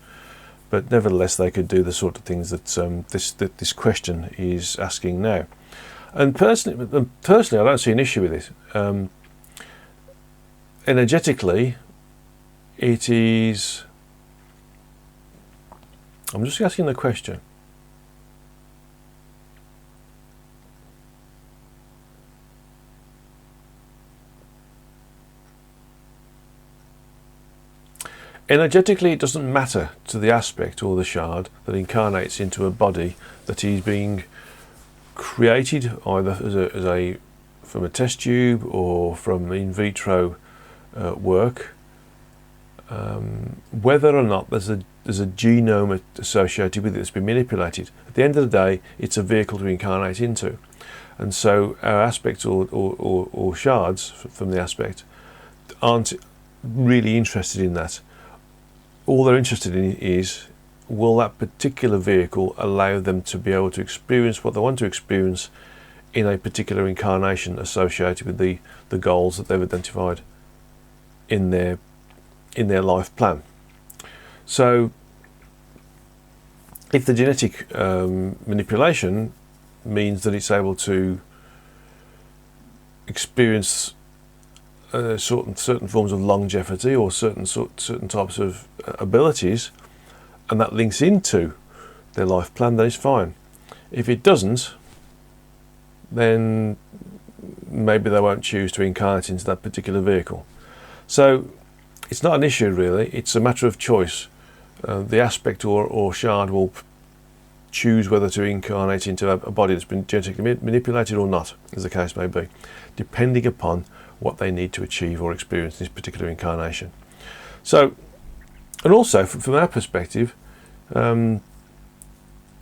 But nevertheless, they could do the sort of things that this question is asking now. And personally, I don't see an issue with it. Energetically, it is. I'm just asking the question. Energetically, it doesn't matter to the aspect or the shard that incarnates into a body that is being created either from a test tube or from in vitro work, whether or not there's a genome associated with it that's been manipulated. At the end of the day, it's a vehicle to incarnate into, and so our aspects or shards from the aspect aren't really interested in that. All they're interested in is, will that particular vehicle allow them to be able to experience what they want to experience in a particular incarnation associated with the goals that they've identified in their life plan. So if the genetic manipulation means that it's able to experience certain forms of longevity or certain types of abilities, and that links into their life plan, then it's fine. If it doesn't, then maybe they won't choose to incarnate into that particular vehicle. So it's not an issue really, it's a matter of choice. The aspect or shard will choose whether to incarnate into a body that's been genetically manipulated or not, as the case may be, depending upon what they need to achieve or experience in this particular incarnation. So, and also from our perspective,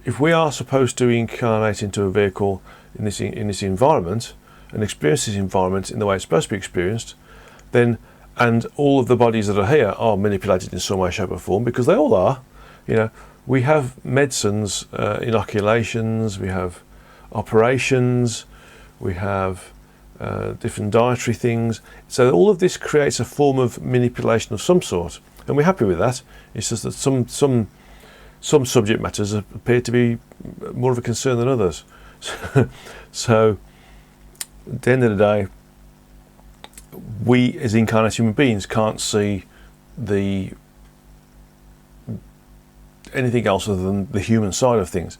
if we are supposed to incarnate into a vehicle in this environment and experience this environment in the way it's supposed to be experienced, then, and all of the bodies that are here are manipulated in some way, shape or form, because they all are. You know, we have medicines, inoculations, we have operations, we have different dietary things. So all of this creates a form of manipulation of some sort, and we're happy with that. It's just that some subject matters appear to be more of a concern than others. So at the end of the day, we as incarnate human beings can't see anything else other than the human side of things.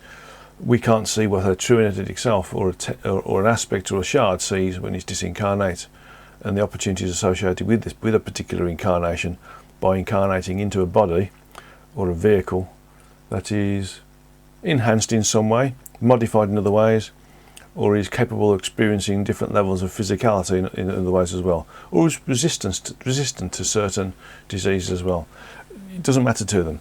We can't see what a true energetic self or an aspect or a shard sees when it's disincarnate, and the opportunities associated with a particular incarnation by incarnating into a body or a vehicle that is enhanced in some way, modified in other ways, or is capable of experiencing different levels of physicality in other ways as well, or is resistant to certain diseases as well. It doesn't matter to them.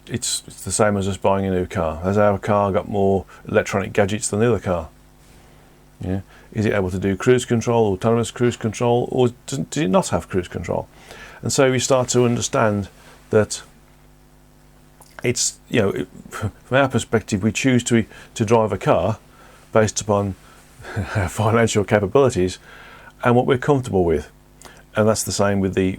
It's the same as us buying a new car. Has our car got more electronic gadgets than the other car? Yeah. Is it able to do cruise control, autonomous cruise control, or does it not have cruise control? And so we start to understand that it's, you know, from our perspective, we choose to drive a car based upon our financial capabilities, and what we're comfortable with. And that's the same with the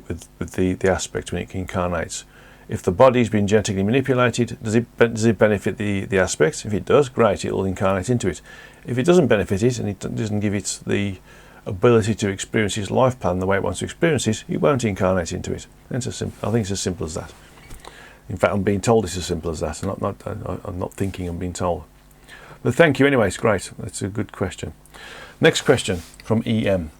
aspect when it incarnates. If the body's been genetically manipulated, does it benefit the aspect? If it does, great, it will incarnate into it. If it doesn't benefit it, and it doesn't give it the ability to experience its life plan the way it wants to experience it won't incarnate into it. I think it's as simple as that. In fact, I'm being told it's as simple as that. I'm not thinking, I'm being told. But thank you anyway, it's great. That's a good question. Next question from EM.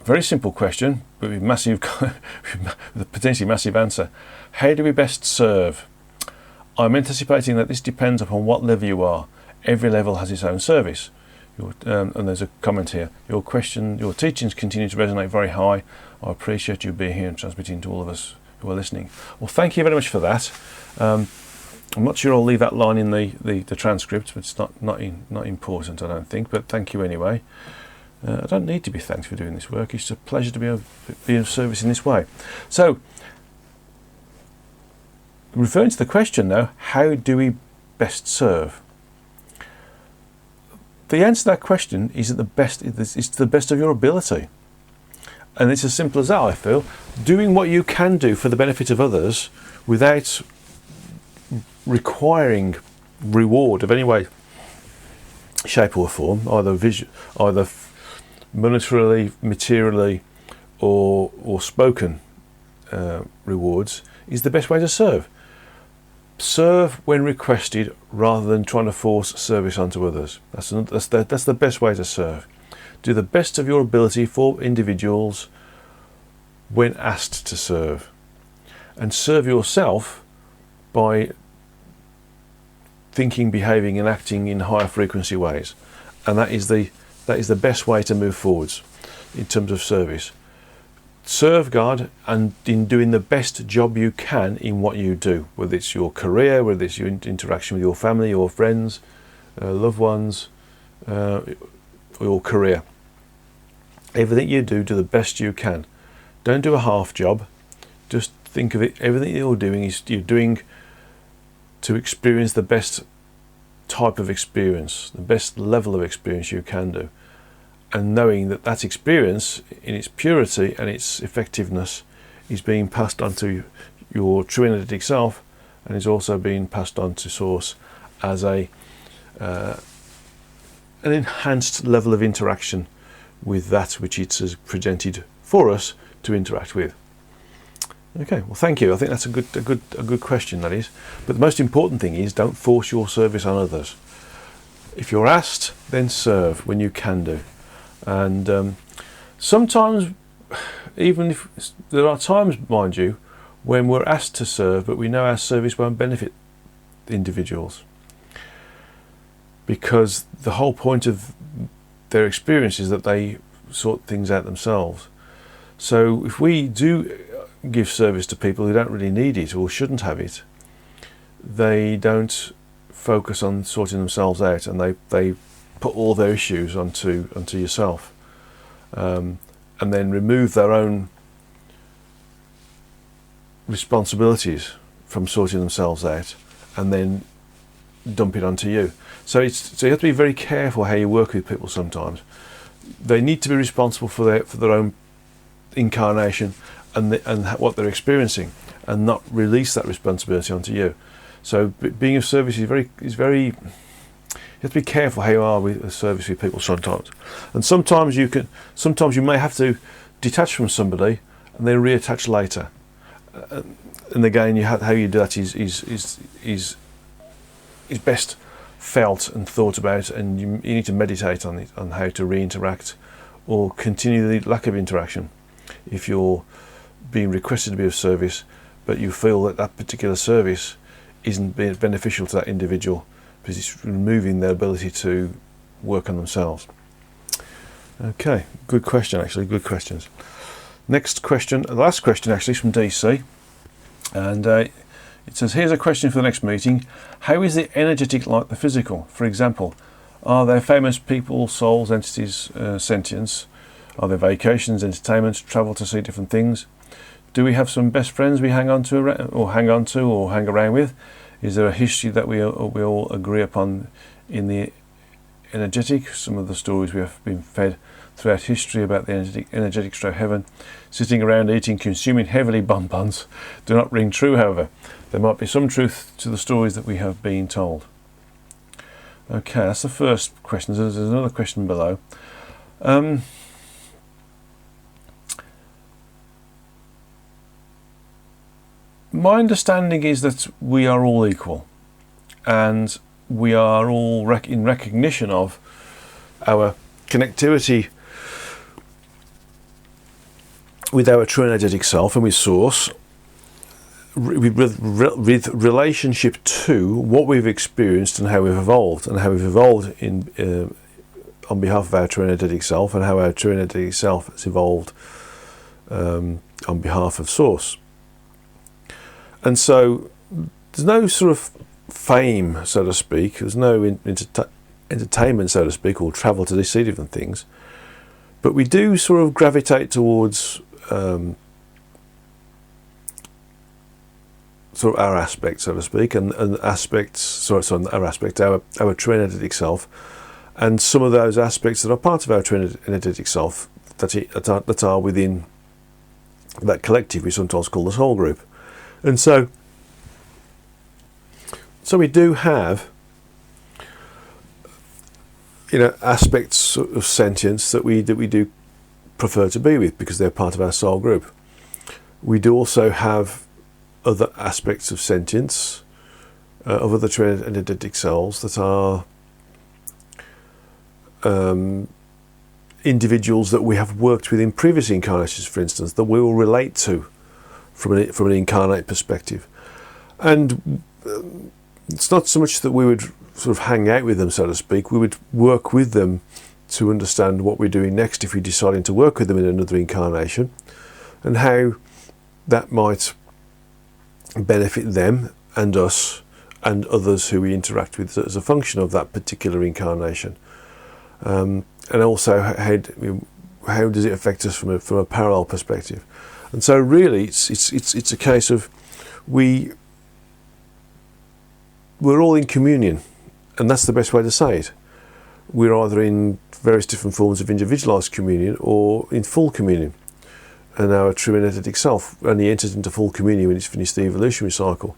Very simple question, but with with a potentially massive answer. How do we best serve? I'm anticipating that this depends upon what level you are. Every level has its own service. And there's a comment here. Your teachings continue to resonate very high. I appreciate you being here and transmitting to all of us who are listening. Well, thank you very much for that. I'm not sure I'll leave that line in the transcript, but it's not important, I don't think. But thank you anyway. I don't need to be thanked for doing this work. It's a pleasure to be of service in this way. So, referring to the question now, how do we best serve? The answer to that question is it's to the best of your ability. And it's as simple as that, I feel. Doing what you can do for the benefit of others without requiring reward of any way, shape or form, either monetarily, materially or spoken rewards, is the best way to serve. Serve when requested rather than trying to force service onto others. That's the best way to serve. Do the best of your ability for individuals when asked to serve, and serve yourself by thinking, behaving and acting in higher frequency ways. And that is the best way to move forwards in terms of service. Serve God, and in doing the best job you can in what you do, whether it's your career, whether it's your interaction with your family, your friends, loved ones, or your career. Everything you do the best you can. Don't do a half job. Just think of it, everything you're doing to experience the best type of experience, the best level of experience you can do. And knowing that experience in its purity and its effectiveness is being passed on to your true energetic self, and is also being passed on to Source as an enhanced level of interaction with that which it has presented for us to interact with. Okay, well, thank you. I think that's a good question, that is. But the most important thing is, don't force your service on others. If you're asked, then serve when you can do. And sometimes, even if there are times, mind you, when we're asked to serve, but we know our service won't benefit the individuals, because the whole point of their experience is that they sort things out themselves. So if we do give service to people who don't really need it or shouldn't have it, they don't focus on sorting themselves out, and they put all their issues onto yourself, and then remove their own responsibilities from sorting themselves out, and then dump it onto you. So you have to be very careful how you work with people. Sometimes they need to be responsible for their own incarnation and what they're experiencing, and not release that responsibility onto you. So being of service is very. You have to be careful how you are with service with people sometimes, and sometimes you may have to detach from somebody and then reattach later. And again, how you do that is best felt and thought about, and you need to meditate on it, on how to re-interact or continue the lack of interaction. If you're being requested to be of service, but you feel that particular service isn't beneficial to that individual, because it's removing their ability to work on themselves. Okay, good question, actually, good questions. Next question, the last question actually, is from DC, and it says, here's a question for the next meeting. How is the energetic like the physical? For example, are there famous people, souls, entities, sentience? Are there vacations, entertainment, travel to see different things? Do we have some best friends we hang on to or hang around with? Is there a history that we all agree upon in the energetic. Some of the stories we have been fed throughout history about the energetic stroke heaven, sitting around eating, consuming heavily bonbons, do not ring true, however. There might be some truth to the stories that we have been told. Okay, that's the first question. There's another question below. My understanding is that we are all equal, and we are all in recognition of our connectivity with our true energetic self and with Source, with relationship to what we've experienced and how we've evolved, in on behalf of our true energetic self, and how our true energetic self has evolved on behalf of Source. And so there's no sort of fame, so to speak. There's no entertainment, so to speak, or travel to see different things. But we do sort of gravitate towards sort of our aspect, so to speak, and aspects. Our true energetic self, and some of those aspects that are part of our true energetic self that are within that collective we sometimes call the soul group. And so we do have, aspects of sentience that we do prefer to be with because they're part of our soul group. We do also have other aspects of sentience, of other true energetic selves that are individuals that we have worked with in previous incarnations, for instance, that we will relate to from an incarnate perspective. And it's not so much that we would sort of hang out with them, so to speak. We would work with them to understand what we're doing next if we're deciding to work with them in another incarnation, and how that might benefit them and us and others who we interact with as a function of that particular incarnation. And also how does it affect us from a parallel perspective. And so really it's a case of we're all in communion, and that's the best way to say it. We're either in various different forms of individualized communion or in full communion. And our true energetic self only enters into full communion when it's finished the evolutionary cycle.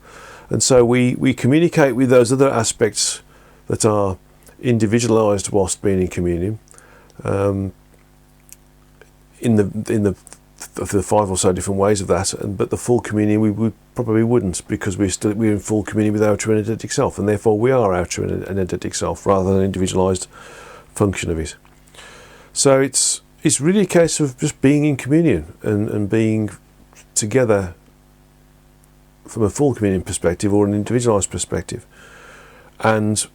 And so we communicate with those other aspects that are individualized whilst being in communion, in the 5 or so different ways of that. But the full communion we probably wouldn't, because we're in full communion with our true energetic self, and therefore we are our true energetic self rather than an individualized function of it. So it's really a case of just being in communion and being together from a full communion perspective or an individualized perspective. And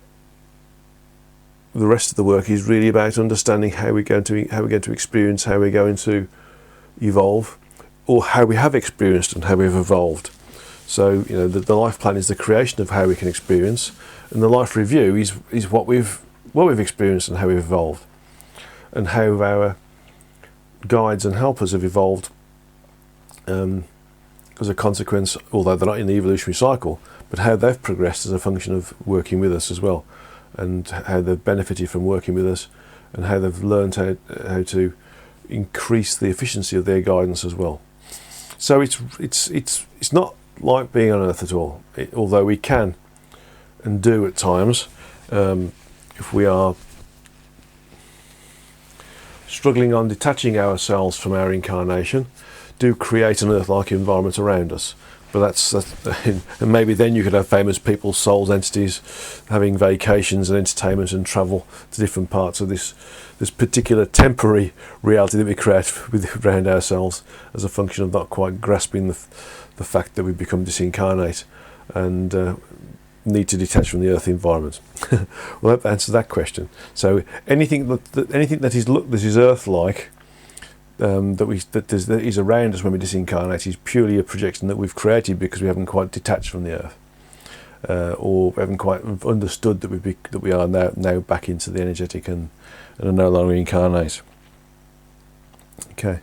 the rest of the work is really about understanding how we're going to experience, how we're going to evolve, or how we have experienced and how we've evolved. So the life plan is the creation of how we can experience, and the life review is what we've experienced and how we've evolved, and how our guides and helpers have evolved as a consequence, although they're not in the evolutionary cycle, but how they've progressed as a function of working with us as well, and how they've benefited from working with us, and how they've learned how to increase the efficiency of their guidance as well. So it's not like being on Earth at all, although we can and do at times, if we are struggling on detaching ourselves from our incarnation, do create an Earth-like environment around us. But that's and maybe then you could have famous people, souls, entities having vacations and entertainment and travel to different parts of this particular temporary reality that we create around ourselves as a function of not quite grasping the fact that we've become disincarnate and need to detach from the Earth environment. Well, that answers that question. So anything that is Earth-like, that is around us when we disincarnate, is purely a projection that we've created because we haven't quite detached from the Earth, or we haven't quite understood that we are now back into the energetic and are no longer incarnate. Okay,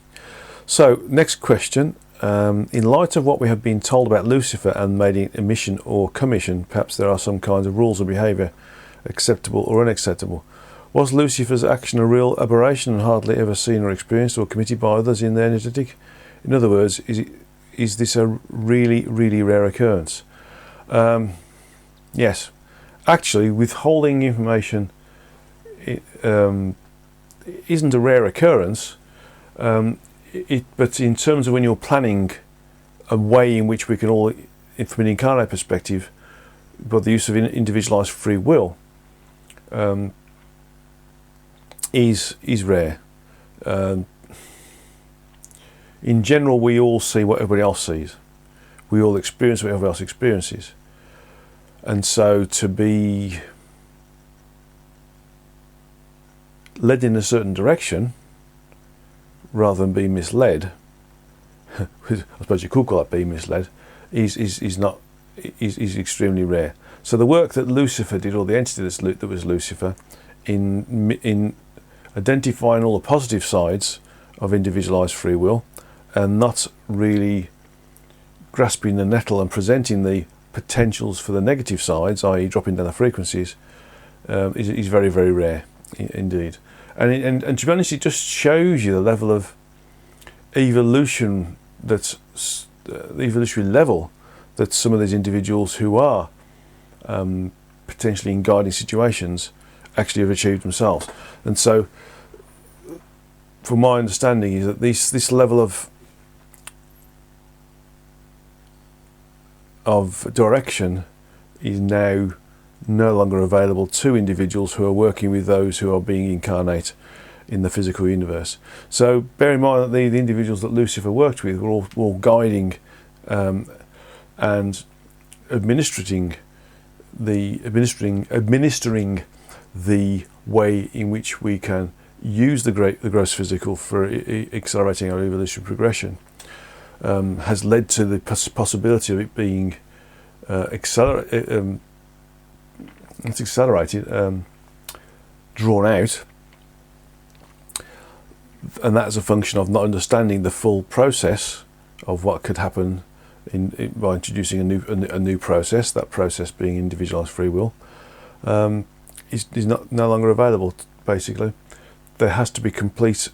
so next question. In light of what we have been told about Lucifer and made emission or commission, perhaps there are some kinds of rules of behaviour, acceptable or unacceptable. Was Lucifer's action a real aberration and hardly ever seen or experienced or committed by others in the energetic? In other words, is this a really, really rare occurrence? Yes. Actually, withholding information isn't a rare occurrence, but in terms of when you're planning a way in which we can all, from an incarnate perspective, by the use of individualized free will, is rare. In general, we all see what everybody else sees. We all experience what everybody else experiences. And so to be led in a certain direction, rather than being misled, I suppose you could call that being misled, is extremely rare. So the work that Lucifer did, or the entity that was Lucifer, in identifying all the positive sides of individualized free will, and not really grasping the nettle and presenting the potentials for the negative sides, i.e. dropping down the frequencies, is very, very rare indeed. And to be honest, it just shows you the level of evolution, the evolutionary level that some of these individuals who are potentially in guiding situations actually have achieved themselves. And so, from my understanding, is that this level of direction is now no longer available to individuals who are working with those who are being incarnate in the physical universe. So bear in mind that the individuals that Lucifer worked with were all guiding and administering the way in which we can use the gross physical for accelerating our evolutionary progression. Has led to the possibility of it being accelerated, drawn out, and that is a function of not understanding the full process of what could happen by introducing a new process. That process being individualized free will is no longer available. Basically, there has to be complete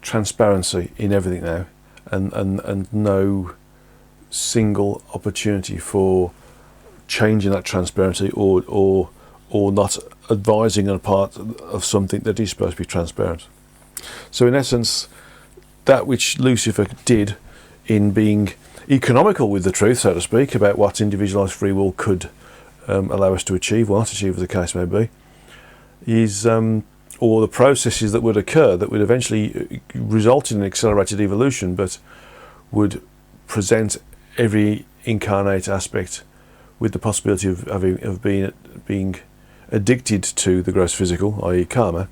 transparency in everything now, and no single opportunity for changing that transparency or not advising on a part of something that is supposed to be transparent. So in essence, that which Lucifer did in being economical with the truth, so to speak, about what individualized free will could allow us to achieve, or not achieve as the case may be, is or the processes that would occur that would eventually result in an accelerated evolution, but would present every incarnate aspect with the possibility of being addicted to the gross physical, i.e. karma,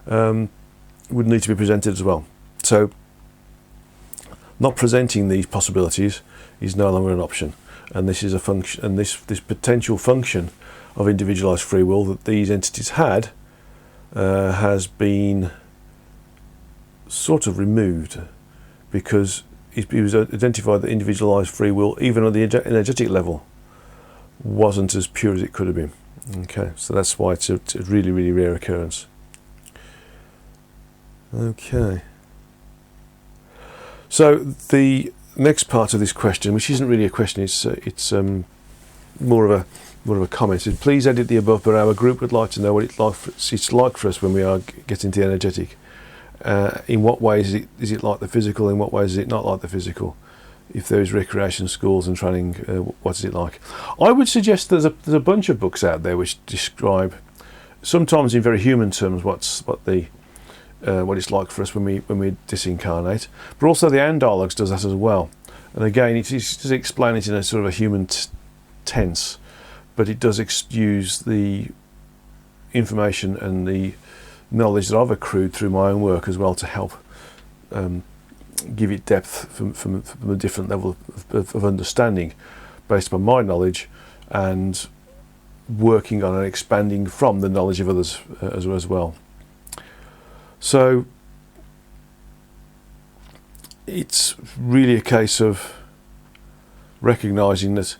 would need to be presented as well. So not presenting these possibilities is no longer an option, and this is a function, and this potential function of individualized free will that these entities had has been sort of removed, because it was identified that individualized free will, even on the energetic level, wasn't as pure as it could have been. Okay, so that's why it's a really, really rare occurrence. Okay. So the next part of this question, which isn't really a question, it's more of a comment. It says, please edit the above, but our group would like to know what it's like for us when we are getting to the energetic. In what ways is it like the physical? In what ways is it not like the physical? If there is recreation, schools and training, what is it like? I would suggest there's a bunch of books out there which describe, sometimes in very human terms, what it's like for us when we disincarnate. But also the An Dialogues does that as well. And again, it does explain it in a sort of a human tense, but it does use the information and the knowledge that I've accrued through my own work as well to help give it depth from a different level of understanding based upon my knowledge, and working on and expanding from the knowledge of others as well. So it's really a case of recognising that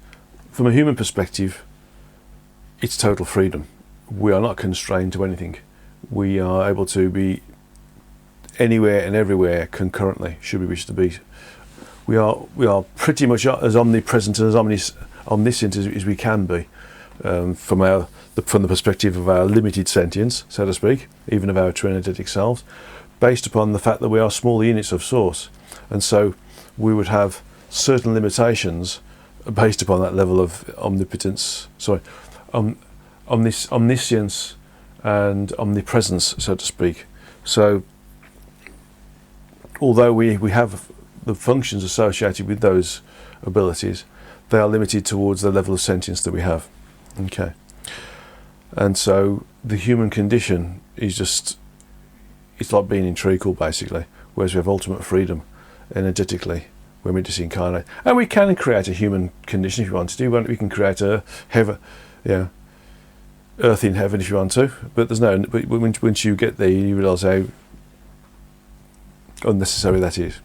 from a human perspective, it's total freedom. We are not constrained to anything. We are able to be anywhere and everywhere concurrently, should we wish to be. We are pretty much as omnipresent and as omniscient as we can be, from the perspective of our limited sentience, so to speak, even of our true energetic selves, based upon the fact that we are small units of source, and so we would have certain limitations based upon that level of omniscience and omnipresence, so to speak. So although we have the functions associated with those abilities, they are limited towards the level of sentience that we have. Okay. And so the human condition is just, it's like being in treacle basically, whereas we have ultimate freedom energetically when we disincarnate. And we can create a human condition if you want to do. We can create a heaven, earth in heaven if you want to, but once you get there you realise how unnecessary that is.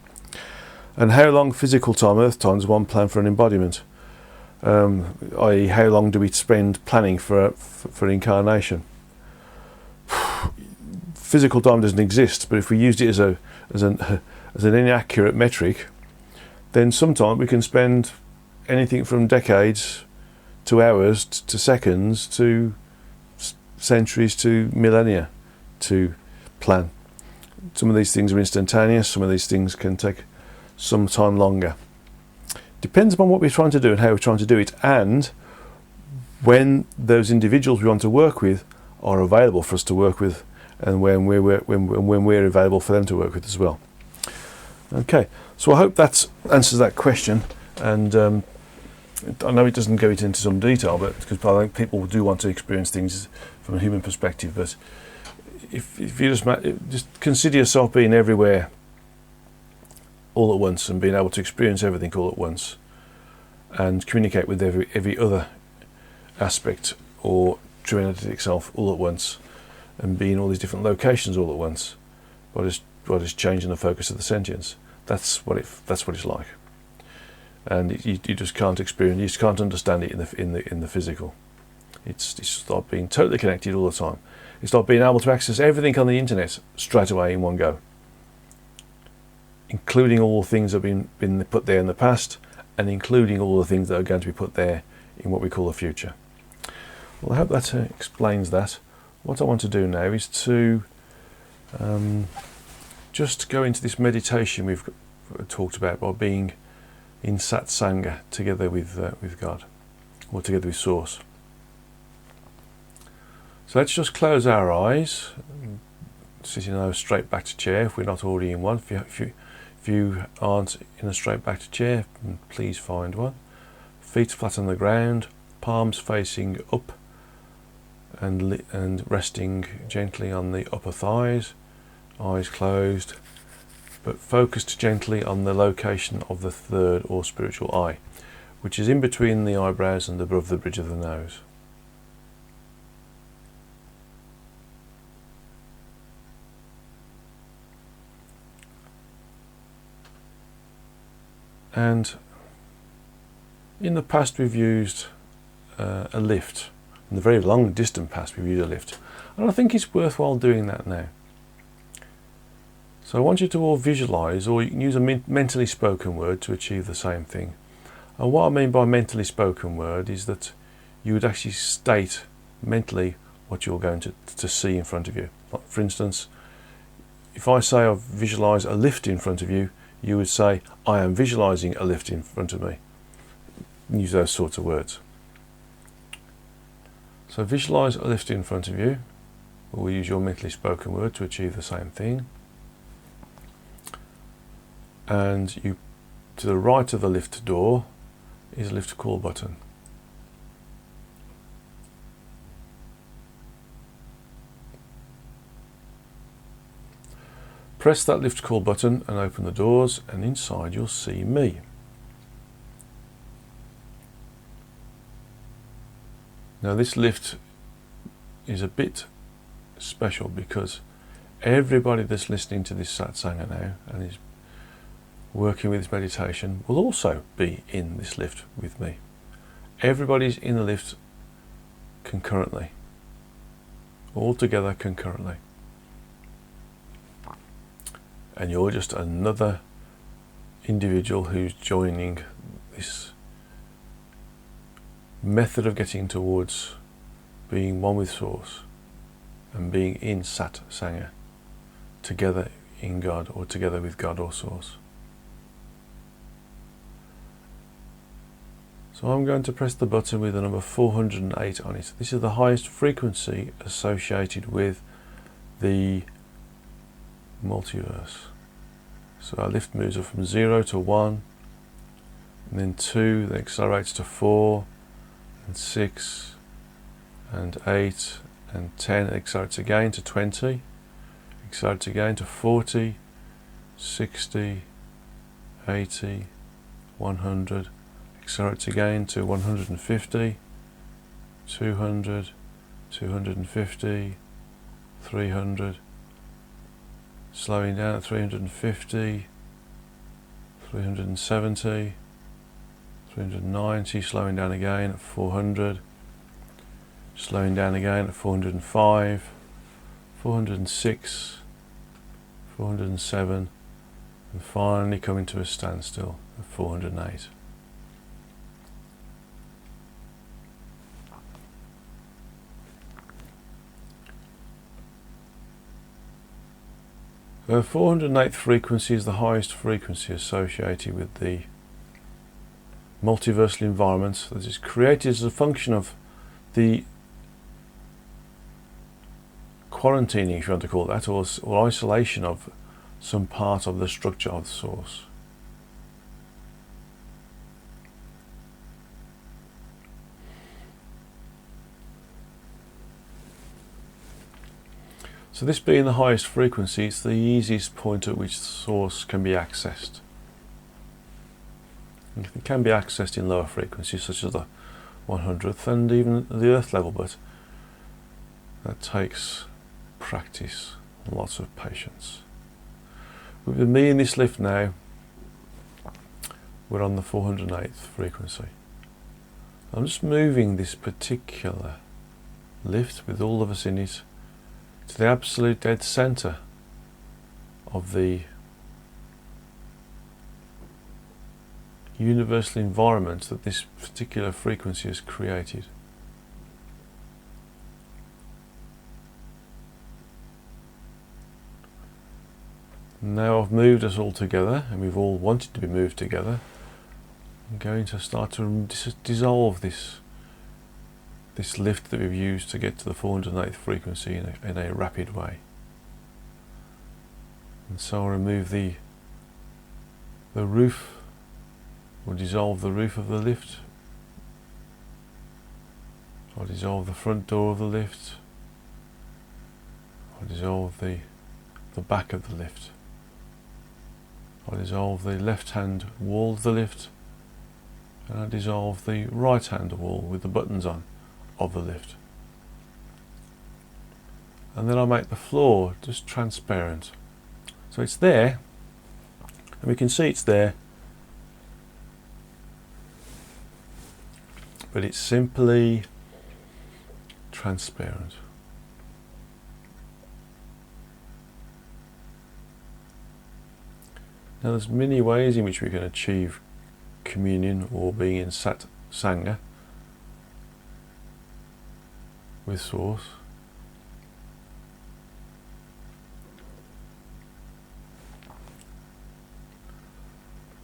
And how long physical time, earth time, does one plan for an embodiment? I.e., how long do we spend planning for incarnation? Physical time doesn't exist, but if we used it as an inaccurate metric, then sometimes we can spend anything from decades to hours to seconds to centuries to millennia to plan. Some of these things are instantaneous, some of these things can take some time longer. Depends upon what we're trying to do and how we're trying to do it, and when those individuals we want to work with are available for us to work with, and when we're available for them to work with as well. Okay, so I hope that answers that question, and I know it doesn't go into some detail, but because I think people do want to experience things from a human perspective. But if you just consider yourself being everywhere all at once, and being able to experience everything all at once, and communicate with every other aspect or true energetic self all at once, and be in all these different locations all at once, what is changing the focus of the sentience? That's what it's like, and you just can't experience, you just can't understand it in the physical. It's like being totally connected all the time. It's like being able to access everything on the internet straight away in one go, including all the things that have been put there in the past, and including all the things that are going to be put there in what we call the future. Well, I hope that explains that. What I want to do now is to just go into this meditation we've talked about, by being in Satsanga together with God, or together with Source. So let's just close our eyes, sitting in a straight backed chair if we're not already in one. If you aren't in a straight backed chair, please find one. Feet flat on the ground, palms facing up, and resting gently on the upper thighs, eyes closed, but focused gently on the location of the third or spiritual eye, which is in between the eyebrows and above the bridge of the nose. And in the past we've used a lift. In the very long distant past we've used a lift, and I think it's worthwhile doing that now. So I want you to all visualize, or you can use a mentally spoken word to achieve the same thing. And what I mean by mentally spoken word is that you would actually state mentally what you're going to see in front of you. Like, for instance, if I say I visualize a lift in front of you, you would say, I am visualizing a lift in front of me. Use those sorts of words. So visualize a lift in front of you, or use your mentally spoken word to achieve the same thing. And you, to the right of the lift door is a lift call button. Press that lift call button and open the doors, and inside you'll see me. Now this lift is a bit special because everybody that's listening to this Satsanga now and is working with this meditation will also be in this lift with me. Everybody's in the lift concurrently, all together concurrently. And you're just another individual who's joining this method of getting towards being one with Source and being in Satsanga, together in God, or together with God or Source. So I'm going to press the button with the number 408 on it. This is the highest frequency associated with the multiverse. So our lift moves up from 0 to 1, and then 2, then accelerates to 4, and 6, and 8, and 10, it accelerates again to 20, accelerates again to 40, 60, 80, 100, accelerates again to 150, 200, 250, 300, slowing down at 350, 370, 390, slowing down again at 400, slowing down again at 405, 406, 407, and finally coming to a standstill at 408. The 408th frequency is the highest frequency associated with the multiversal environment that is created as a function of the quarantining, if you want to call it that, or isolation of some part of the structure of the Source. So this being the highest frequency, it's the easiest point at which the Source can be accessed. And it can be accessed in lower frequencies, such as the 100th and even the Earth level, but that takes practice and lots of patience. With me in this lift now, we're on the 408th frequency. I'm just moving this particular lift with all of us in it to the absolute dead center of the universal environment that this particular frequency has created. Now I've moved us all together, and we've all wanted to be moved together. I'm going to start to dissolve this lift that we've used to get to the 408th frequency in a rapid way. And so I'll remove the roof, or dissolve the roof of the lift. I'll dissolve the front door of the lift. I'll dissolve the back of the lift. I'll dissolve the left hand wall of the lift, and I'll dissolve the right hand wall with the buttons on of the lift. And then I'll make the floor just transparent. So it's there, and we can see it's there, but it's simply transparent. Now there's many ways in which we can achieve communion or being in Satsanga with Source.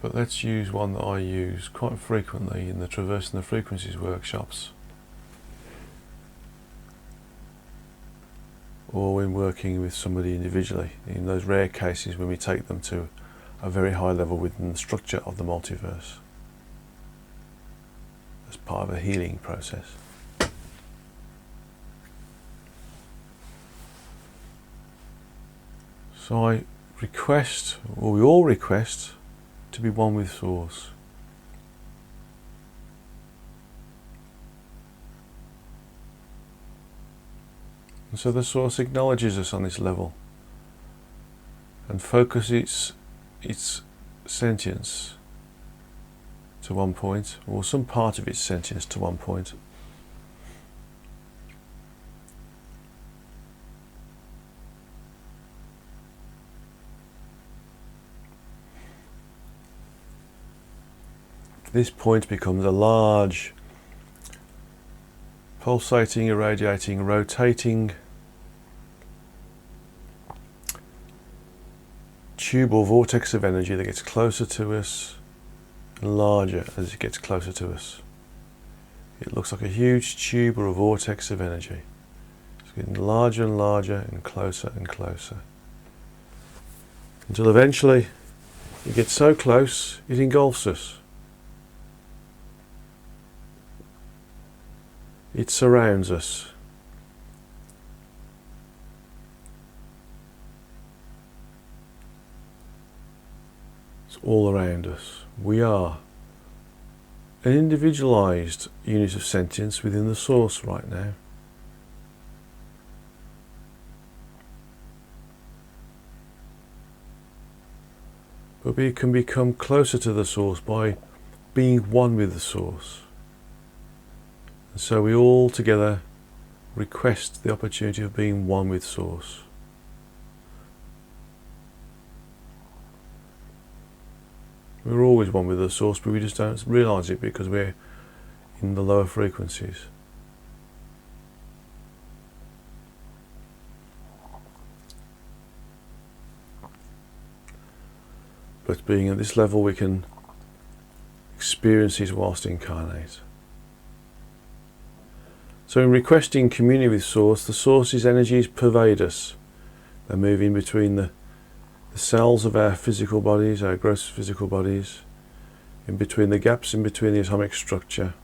But let's use one that I use quite frequently in the Traversing the Frequencies workshops, or when working with somebody individually, in those rare cases when we take them to a very high level within the structure of the multiverse as part of a healing process. So I request, or we all request, to be one with Source. And so the Source acknowledges us on this level and focuses its sentience to one point, or some part of its sentience to one point, This point becomes a large, pulsating, irradiating, rotating tube or vortex of energy that gets closer to us and larger as it gets closer to us. It looks like a huge tube or a vortex of energy. It's getting larger and larger and closer, until eventually it gets so close it engulfs us. It surrounds us. It's all around us. We are an individualized unit of sentience within the Source right now. But we can become closer to the Source by being one with the Source. And so we all together request the opportunity of being one with Source. We're always one with the Source, but we just don't realise it because we're in the lower frequencies. But being at this level, we can experience these whilst incarnate. So in requesting community with Source, the Source's energies pervade us. They move in between the cells of our physical bodies, our gross physical bodies, in between the gaps in between the atomic structure.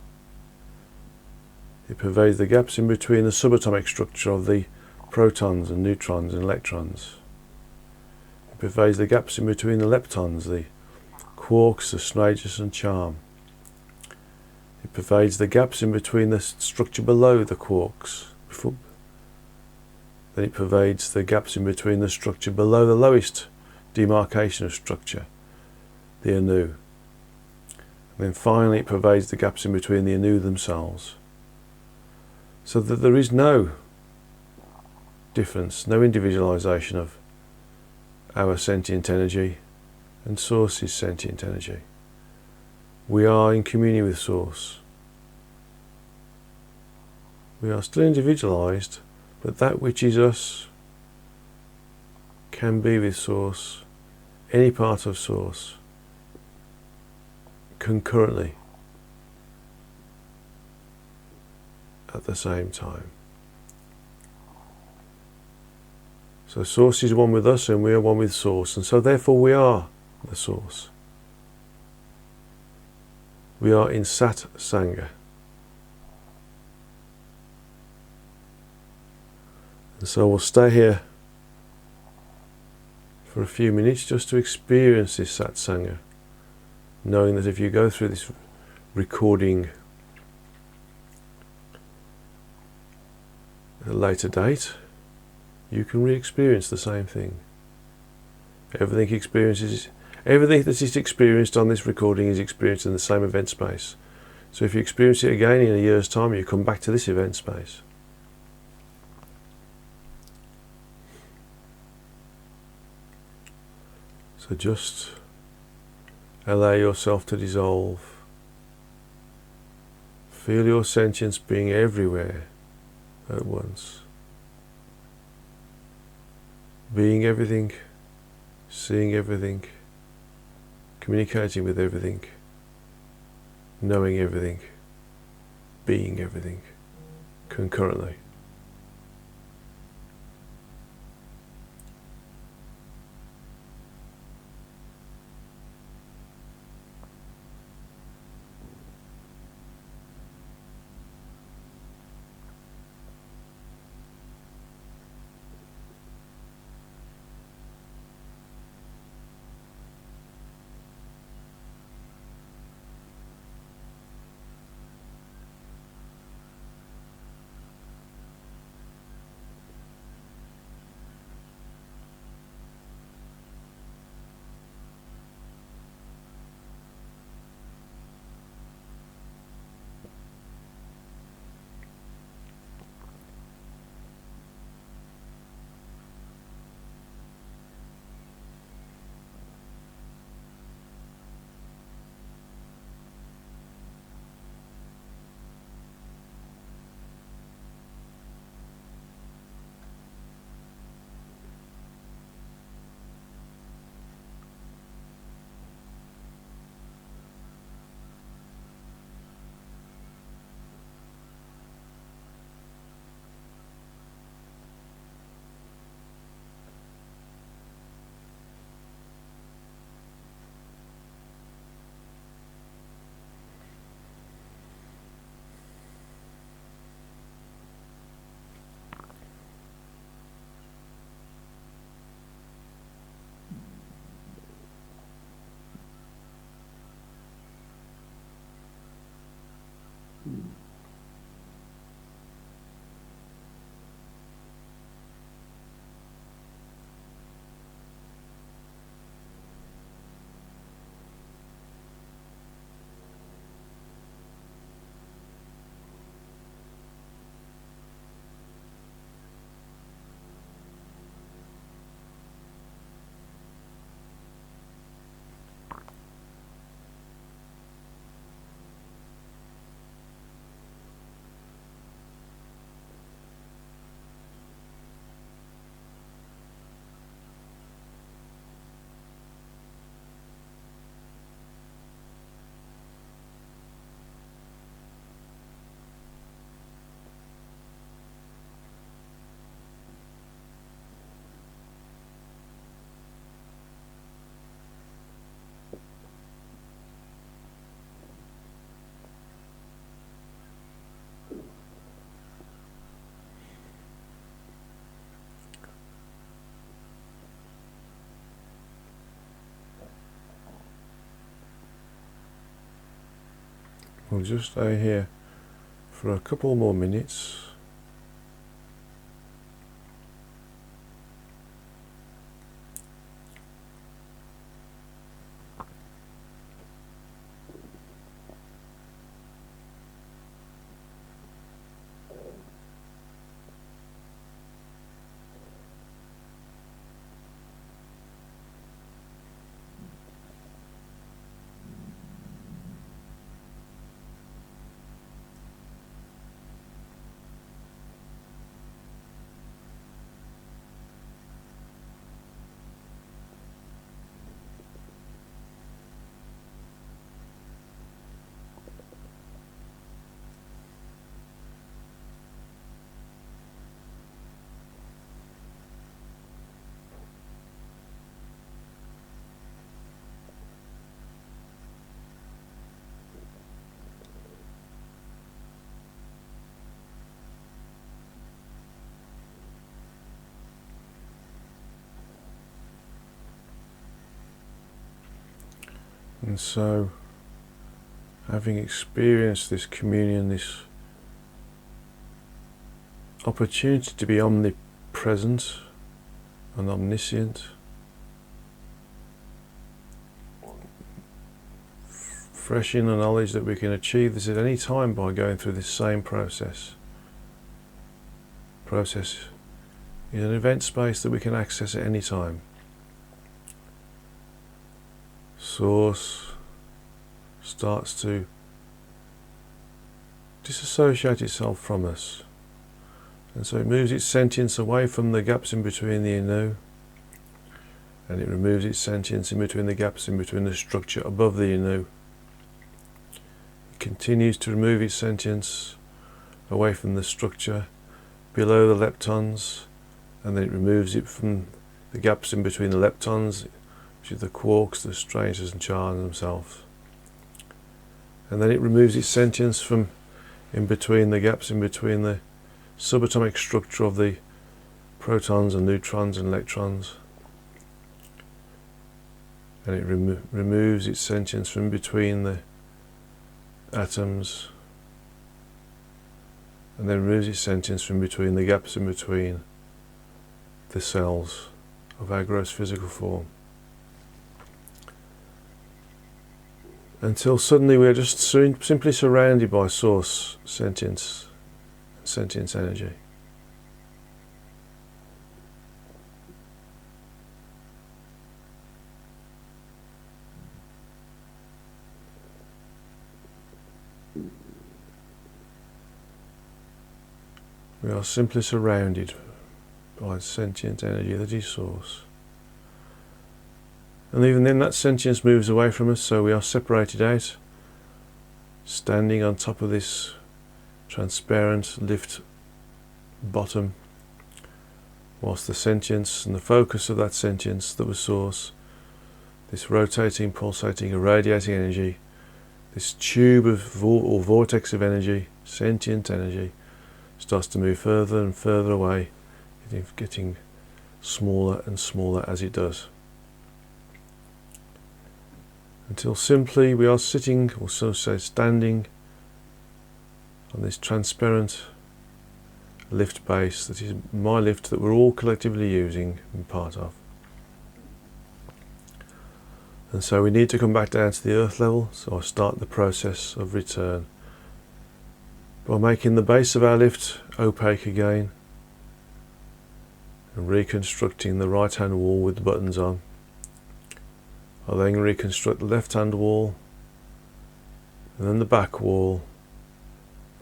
It pervades the gaps in between the subatomic structure of the protons and neutrons and electrons. It pervades the gaps in between the leptons, the quarks, the stages and charm. It pervades the gaps in between the structure below the quarks. Then it pervades the gaps in between the structure below the lowest demarcation of structure, the Anu. And then finally it pervades the gaps in between the Anu themselves. So that there is no difference, no individualization of our sentient energy and Source's sentient energy. We are in communion with Source. We are still individualized, but that which is us can be with Source, any part of Source, concurrently, at the same time. So Source is one with us and we are one with Source, and so therefore we are the Source. We are in Satsanga. And so we'll stay here for a few minutes just to experience this Satsanga, knowing that if you go through this recording at a later date, you can re-experience the same thing. Everything that is experienced on this recording is experienced in the same event space. So if you experience it again in a year's time, you come back to this event space. So just allow yourself to dissolve. Feel your sentience being everywhere at once. Being everything, seeing everything, communicating with everything, knowing everything, being everything, concurrently. We'll just stay here for a couple more minutes. And so, having experienced this communion, this opportunity to be omnipresent and omniscient, fresh in the knowledge that we can achieve this at any time by going through this same process. Process is an event space that we can access at any time. Source starts to disassociate itself from us, and so it moves its sentience away from the gaps in between the inu, and it removes its sentience in between the gaps in between the structure above the inu. It continues to remove its sentience away from the structure below the leptons, and then it removes it from the gaps in between the leptons, which are the quarks, the stratons and charns themselves. And then it removes its sentience from in between the gaps in between the subatomic structure of the protons and neutrons and electrons. And it removes its sentience from between the atoms, and then removes its sentience from between the gaps in between the cells of our gross physical form. Until suddenly we are just simply surrounded by source sentience, sentience energy. We are simply surrounded by sentient energy that is source. And even then that sentience moves away from us, so we are separated out, standing on top of this transparent lift bottom, whilst the sentience and the focus of that sentience that was source, this rotating, pulsating, irradiating energy, this tube of or vortex of energy, sentient energy, starts to move further and further away, getting smaller and smaller as it does. Until simply we are sitting, or so say standing, on this transparent lift base that is my lift that we're all collectively using and part of. And so we need to come back down to the earth level, so I start the process of return by making the base of our lift opaque again and reconstructing the right hand wall with the buttons on. I'll then reconstruct the left hand wall, and then the back wall,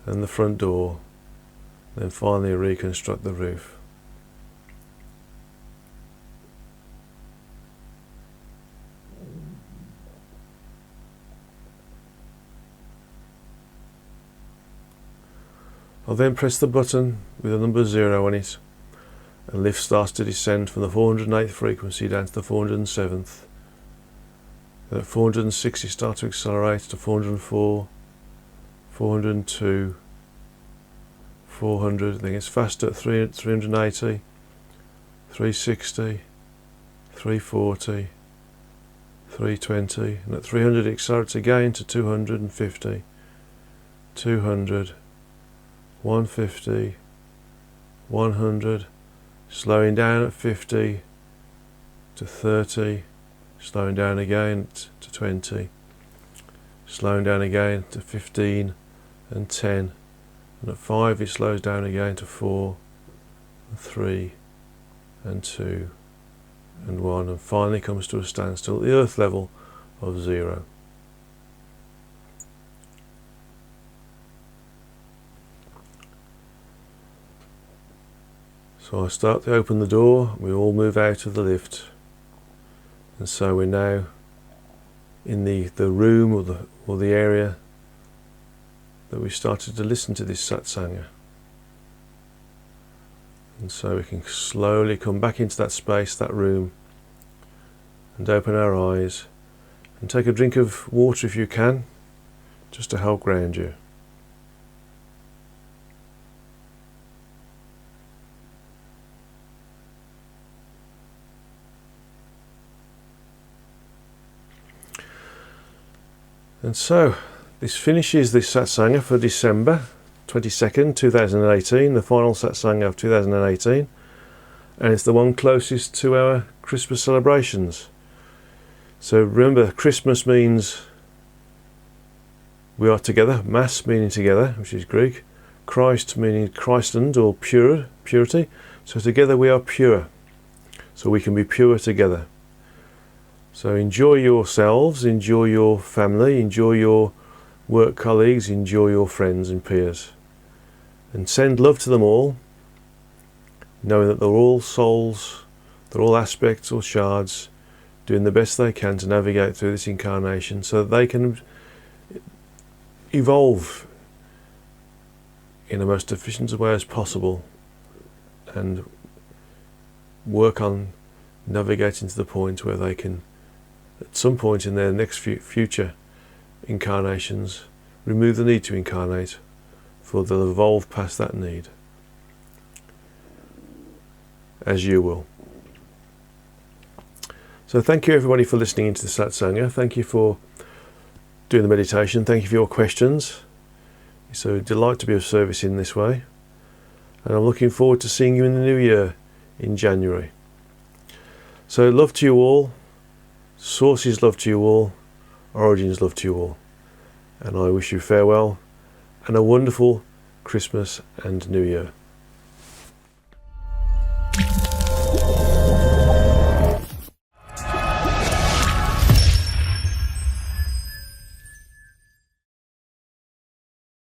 then the front door, and then finally reconstruct the roof. I'll then press the button with the number 0 on it, and lift starts to descend from the 408th frequency down to the 407th. Then at 460 start to accelerate to 404, 402, 400, then it gets faster at 380, 360, 340, 320, and at 300 it accelerates again to 250, 200, 150, 100, slowing down at 50 to 30, slowing down again to 20, slowing down again to 15 and 10, and at 5 it slows down again to 4 and 3 and 2 and 1, and finally comes to a standstill at the earth level of 0. So I start to open the door, we all move out of the lift, and so we're now in the room or the area that we started to listen to this Satsanga. And so we can slowly come back into that space, that room, and open our eyes and take a drink of water if you can, just to help ground you. And so this finishes this Satsanga for December 22nd, 2018, the final Satsanga of 2018, and it's the one closest to our Christmas celebrations. So remember, Christmas means we are together, Mass meaning together, which is Greek, Christ meaning Christland or purity, so together we are pure, so we can be pure together. So enjoy yourselves, enjoy your family, enjoy your work colleagues, enjoy your friends and peers, and send love to them all, knowing that they're all souls, they're all aspects or shards, doing the best they can to navigate through this incarnation so that they can evolve in the most efficient way as possible and work on navigating to the point where they can, at some point in their next future incarnations, remove the need to incarnate, for they'll evolve past that need, as you will. So thank you everybody for listening into the Satsanga. Thank you for doing the meditation. Thank you for your questions. It's a delight to be of service in this way, and I'm looking forward to seeing you in the new year in January. So love to you all. Source's love to you all, Origin's love to you all, and I wish you farewell and a wonderful Christmas and New Year.